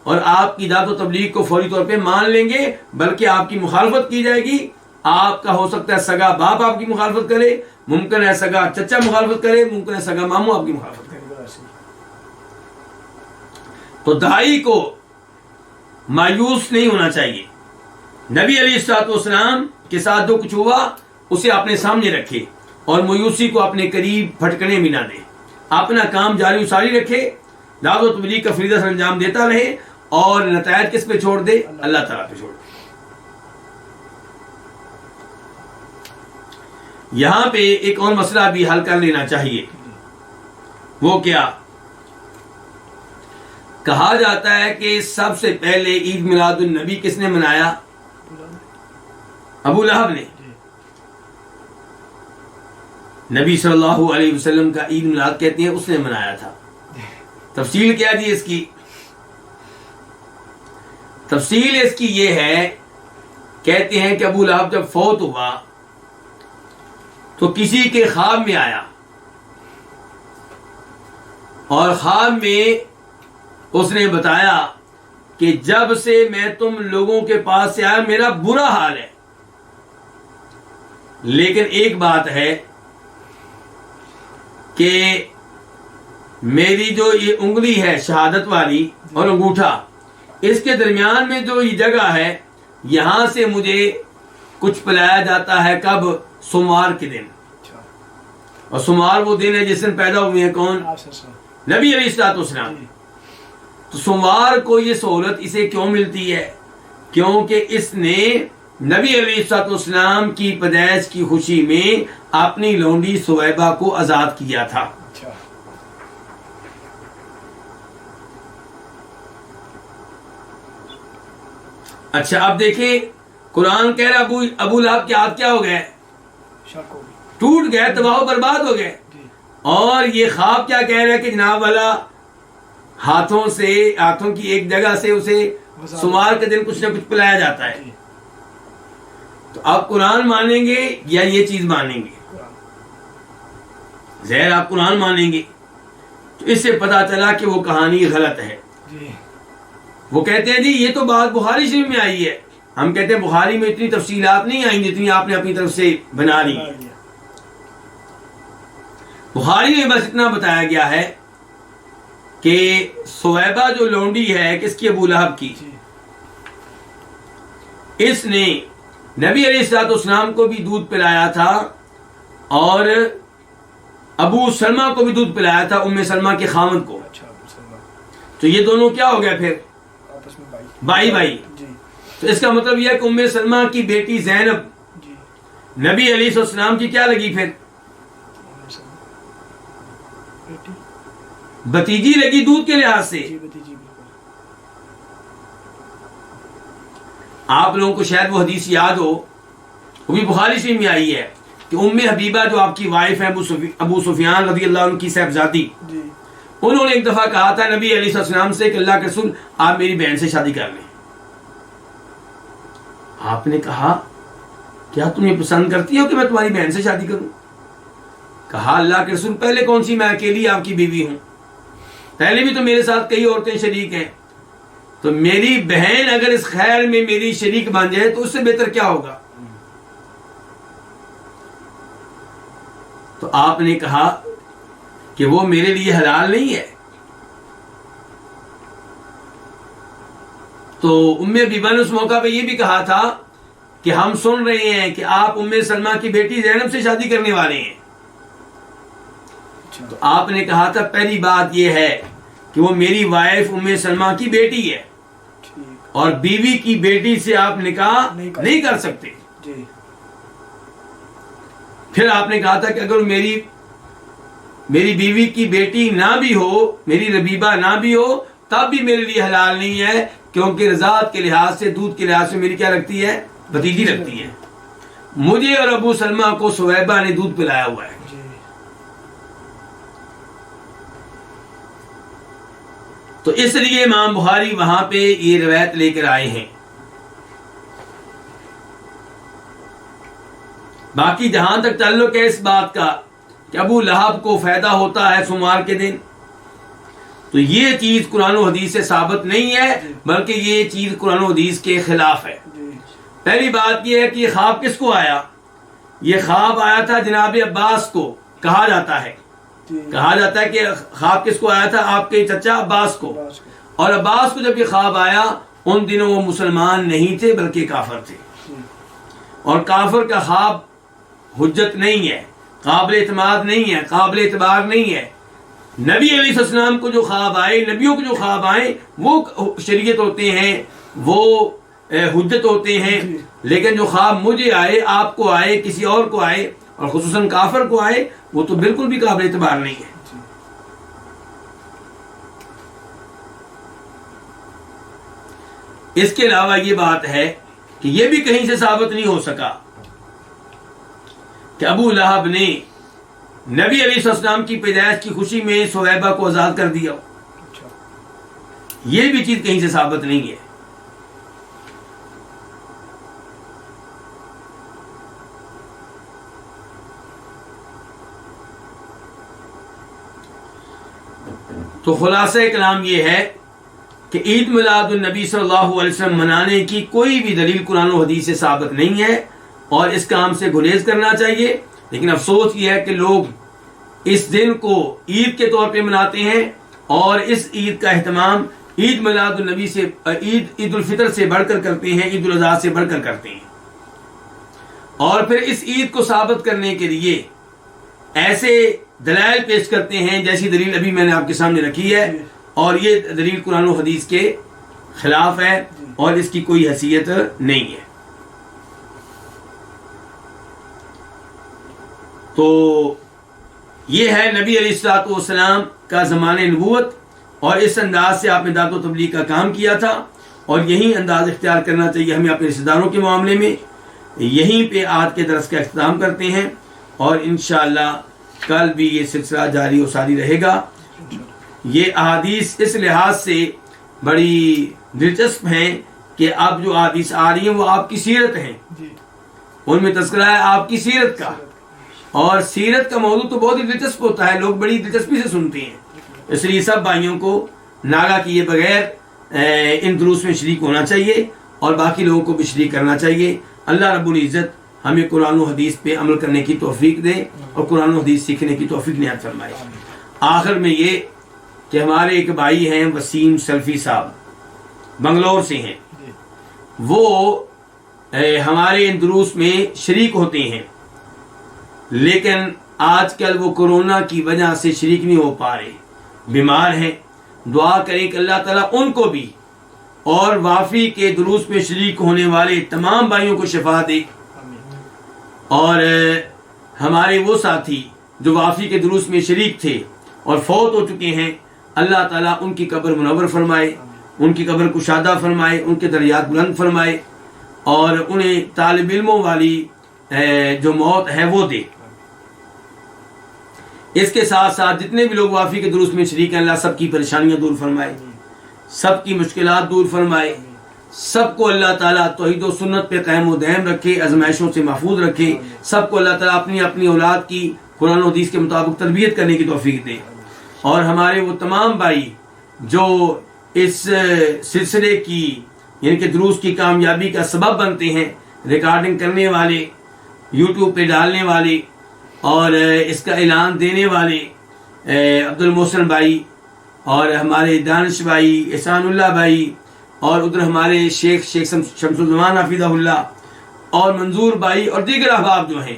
اور آپ کی دعوت و تبلیغ کو فوری طور پہ مان لیں گے، بلکہ آپ کی مخالفت کی جائے گی آپ کا ہو سکتا ہے سگا باپ آپ کی مخالفت کرے، ممکن ہے سگا چچا مخالفت کرے، ممکن ہے سگا ماموں آپ کی مخالفت کرے. تو داعی کو مایوس نہیں ہونا چاہیے. نبی علیہ الصلوۃ والسلام کے ساتھ جو کچھ ہوا اسے اپنے سامنے رکھے اور مایوسی کو اپنے قریب پھٹکنے بھی نہ دے. اپنا کام جاری و ساری رکھے، دعوت و تبلیغ کا فریضہ سر انجام دیتا رہے، اور نتائج کس پہ چھوڑ دے؟ اللہ تعالیٰ پہ چھوڑ دے. یہاں پہ ایک اور مسئلہ بھی حل کر لینا چاہیے. وہ کیا؟ کہا جاتا ہے کہ سب سے پہلے عید میلاد النبی کس نے منایا؟ ابو لہب نے. نبی صلی اللہ علیہ وسلم کا عید میلاد کہتے ہیں اس نے منایا تھا. تفصیل کیا جی اس کی؟ تفصیل اس کی یہ ہے، کہتے ہیں کہ ابو لہب جب فوت ہوا تو کسی کے خواب میں آیا، اور خواب میں اس نے بتایا کہ جب سے میں تم لوگوں کے پاس سے آیا میرا برا حال ہے، لیکن ایک بات ہے کہ میری جو یہ انگلی ہے شہادت والی اور انگوٹھا، اس کے درمیان میں جو یہ جگہ ہے یہاں سے مجھے کچھ پلایا جاتا ہے. کب؟ سوموار کے دن. اور سوموار وہ دن ہے جس دن پیدا ہوئے ہیں کون؟ نبی علیہ الصلوۃ والسلام. تو سوموار کو یہ سہولت اسے کیوں ملتی ہے؟ کیونکہ اس نے نبی علیہ الصلوۃ والسلام کی پیدائش کی خوشی میں اپنی لونڈی سویبہ کو آزاد کیا تھا. اچھا اب دیکھیں، قرآن کہہ رہا ابو لہب کے ہاتھ کیا ہو گئے؟ ٹوٹ گئے، تباہ و برباد ہو گئے. اور یہ خواب کیا کہہ رہا ہے کہ جناب والا ہاتھوں کی ایک جگہ سے اسے سوموار کے دن کچھ نہ کچھ پلایا جاتا ہے. تو آپ قرآن مانیں گے یا یہ چیز مانیں گے؟ ظاہر آپ قرآن مانیں گے. تو اس سے پتا چلا کہ وہ کہانی غلط ہے. وہ کہتے ہیں جی یہ تو بات بخاری شریف میں آئی ہے. ہم کہتے ہیں بخاری میں اتنی تفصیلات نہیں آئیں جتنی آپ نے اپنی طرف سے بنا لی ہیں. بخاری میں بس اتنا بتایا گیا ہے کہ سویبہ جو لونڈی ہے کس کی؟ ابو لہب کی. اس نے نبی علیہ الصلوۃ والسلام کو بھی دودھ پلایا تھا اور ابو سلمہ کو بھی دودھ پلایا تھا، ام سلمہ کے خاوند کو. تو یہ دونوں کیا ہو گئے پھر؟ بھائی بھائی. تو اس کا مطلب یہ ہے کہ ام سلمہ کی بیٹی زینب نبی علیہ السلام کی کیا لگی؟ پھر بھتیجی لگی دودھ کے لحاظ سے. آپ لوگوں کو شاید وہ حدیث یاد ہو، وہ بھی بخاری شریف میں آئی ہے کہ ام حبیبہ جو آپ کی وائف ہے ابو سفیان رضی اللہ عنہ کی صاحبزادی، انہوں نے ایک دفعہ کہا تھا نبی علیہ السلام سے کہ اللہ کے رسول آپ میری بہن سے شادی کر لیں. آپ نے کہا کیا تم یہ پسند کرتی ہو کہ میں تمہاری بہن سے شادی کروں؟ کہا اللہ کے رسول پہلے کون سی، میں اکیلی آپ کی بیوی ہوں، پہلے بھی تو میرے ساتھ کئی عورتیں شریک ہیں، تو میری بہن اگر اس خیر میں میری شریک بن جائے تو اس سے بہتر کیا ہوگا؟ تو آپ نے کہا کہ وہ میرے لیے حلال نہیں ہے. تو ام حبیبہ نے اس موقع پہ یہ بھی کہا تھا کہ ہم سن رہے ہیں کہ آپ ام سلمہ کی بیٹی زینب سے شادی کرنے والے ہیں. تو آپ نے کہا تھا پہلی بات یہ ہے کہ وہ میری وائف ام سلمہ کی بیٹی ہے اور بیوی کی بیٹی سے آپ نکاح نہیں کر سکتے. پھر آپ نے کہا تھا کہ اگر میری بیوی کی بیٹی نہ بھی ہو، میری ربیبہ نہ بھی ہو، تب بھی میرے لیے حلال نہیں ہے، کیونکہ رضاعت کے لحاظ سے، دودھ کے لحاظ سے میری کیا لگتی ہے؟ بھتیجی لگتی ہے. مجھے اور ابو سلمہ کو سویبہ نے دودھ پلایا ہوا ہے. تو اس لیے امام بخاری وہاں پہ یہ روایت لے کر آئے ہیں. باقی جہاں تک تعلق ہے اس بات کا کہ ابو لہب کو فائدہ ہوتا ہے سوموار کے دن، تو یہ چیز قرآن و حدیث سے ثابت نہیں ہے، بلکہ یہ چیز قرآن و حدیث کے خلاف ہے. پہلی بات یہ ہے کہ یہ خواب کس کو آیا؟ یہ خواب آیا تھا جناب عباس کو، کہا جاتا ہے کہ خواب کس کو آیا تھا؟ آپ کے چچا عباس کو. اور عباس کو جب یہ خواب آیا، ان دنوں وہ مسلمان نہیں تھے بلکہ کافر تھے، اور کافر کا خواب حجت نہیں ہے، قابل اعتماد نہیں ہے، قابل اعتبار نہیں ہے. نبی علیہ السلام کو جو خواب آئے، نبیوں کو جو خواب آئے، وہ شریعت ہوتے ہیں، وہ حجت ہوتے ہیں. لیکن جو خواب مجھے آئے، آپ کو آئے، کسی اور کو آئے، اور خصوصاً کافر کو آئے، وہ تو بالکل بھی قابل اعتبار نہیں ہے. اس کے علاوہ یہ بات ہے کہ یہ بھی کہیں سے ثابت نہیں ہو سکا کہ ابو لہب نے نبی علیہ السلام کی پیدائش کی خوشی میں صہیبہ کو آزاد کر دیا. یہ بھی چیز کہیں سے ثابت نہیں ہے. تو خلاصہ کلام یہ ہے کہ عید میلاد النبی صلی اللہ علیہ وسلم منانے کی کوئی بھی دلیل قرآن و حدیث سے ثابت نہیں ہے، اور اس کام سے گریز کرنا چاہیے. لیکن افسوس یہ ہے کہ لوگ اس دن کو عید کے طور پہ مناتے ہیں، اور اس عید کا اہتمام عید میلاد النبی سے، عید الفطر سے بڑھ کر کرتے ہیں، عید الاضحیٰ سے بڑھ کر کرتے ہیں. اور پھر اس عید کو ثابت کرنے کے لیے ایسے دلائل پیش کرتے ہیں جیسی دلیل ابھی میں نے آپ کے سامنے رکھی ہے، اور یہ دلیل قرآن و حدیث کے خلاف ہے اور اس کی کوئی حیثیت نہیں ہے. تو یہ ہے نبی علیہ الصلوۃ والسلام کا زمانہ نبوت، اور اس انداز سے آپ نے دعوت و تبلیغ کا کام کیا تھا، اور یہی انداز اختیار کرنا چاہیے ہمیں اپنے رشتہ داروں کے معاملے میں. یہیں پہ آج کے درس کا اختتام کرتے ہیں، اور انشاءاللہ کل بھی یہ سلسلہ جاری و ساری رہے گا. یہ احادیث اس لحاظ سے بڑی دلچسپ ہیں کہ اب جو احادیث آ رہی ہیں وہ آپ کی سیرت ہیں، ان میں تذکرہ ہے آپ کی سیرت کا، اور سیرت کا موضوع تو بہت ہی دلچسپ ہوتا ہے، لوگ بڑی دلچسپی سے سنتے ہیں. اس لیے سب بھائیوں کو ناغہ کیے بغیر ان دروس میں شریک ہونا چاہیے، اور باقی لوگوں کو بھی شریک کرنا چاہیے. اللہ رب العزت ہمیں قرآن و حدیث پہ عمل کرنے کی توفیق دے، اور قرآن و حدیث سیکھنے کی توفیق عنایت فرمائے. آخر میں یہ کہ ہمارے ایک بھائی ہیں وسیم سلفی صاحب، بنگلور سے ہیں، وہ ہمارے ان دروس میں شریک ہوتے ہیں، لیکن آج کل وہ کورونا کی وجہ سے شریک نہیں ہو پا رہے، بیمار ہیں. دعا کریں کہ اللہ تعالیٰ ان کو بھی اور وافی کے دروس میں شریک ہونے والے تمام بھائیوں کو شفا دے. اور ہمارے وہ ساتھی جو وافی کے دروس میں شریک تھے اور فوت ہو چکے ہیں، اللہ تعالیٰ ان کی قبر منور فرمائے، ان کی قبر کشادہ فرمائے، ان کے درجات بلند فرمائے، اور انہیں طالب علموں والی جو موت ہے وہ دے. اس کے ساتھ ساتھ جتنے بھی لوگ وافی کے دروس میں شریک ہیں، اللہ سب کی پریشانیاں دور فرمائے، سب کی مشکلات دور فرمائے، سب کو اللہ تعالیٰ توحید و سنت پہ قائم و دائم رکھے، آزمائشوں سے محفوظ رکھے. سب کو اللہ تعالیٰ اپنی اولاد کی قرآن و حدیث کے مطابق تربیت کرنے کی توفیق دے. اور ہمارے وہ تمام بھائی جو اس سلسلے کی یعنی کہ دروس کی کامیابی کا سبب بنتے ہیں، ریکارڈنگ کرنے والے، یوٹیوب پہ ڈالنے والے، اور اس کا اعلان دینے والے، عبد المحسن بھائی، اور ہمارے دانش بھائی، احسان اللہ بھائی، اور ادھر ہمارے شیخ شمس الزمان حفظہ اللہ، اور منظور بھائی، اور دیگر احباب جو ہیں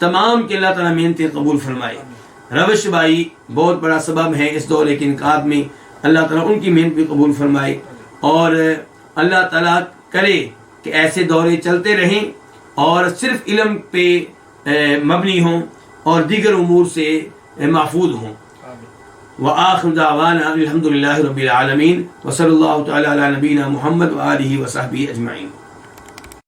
تمام کے اللہ تعالیٰ محنتیں قبول فرمائے. روش بھائی بہت بڑا سبب ہے اس دورے کے انعقاد میں، اللہ تعالیٰ ان کی محنت بھی قبول فرمائے، اور اللہ تعالیٰ کرے کہ ایسے دورے چلتے رہیں اور صرف علم پہ مبنی ہوں اور دیگر امور سے محفوظ ہوں. وآخر دعوانا الحمد للہ رب العالمین، وصلی اللہ تعالی علی نبینا محمد وآلہ وصحبہ اجمعین.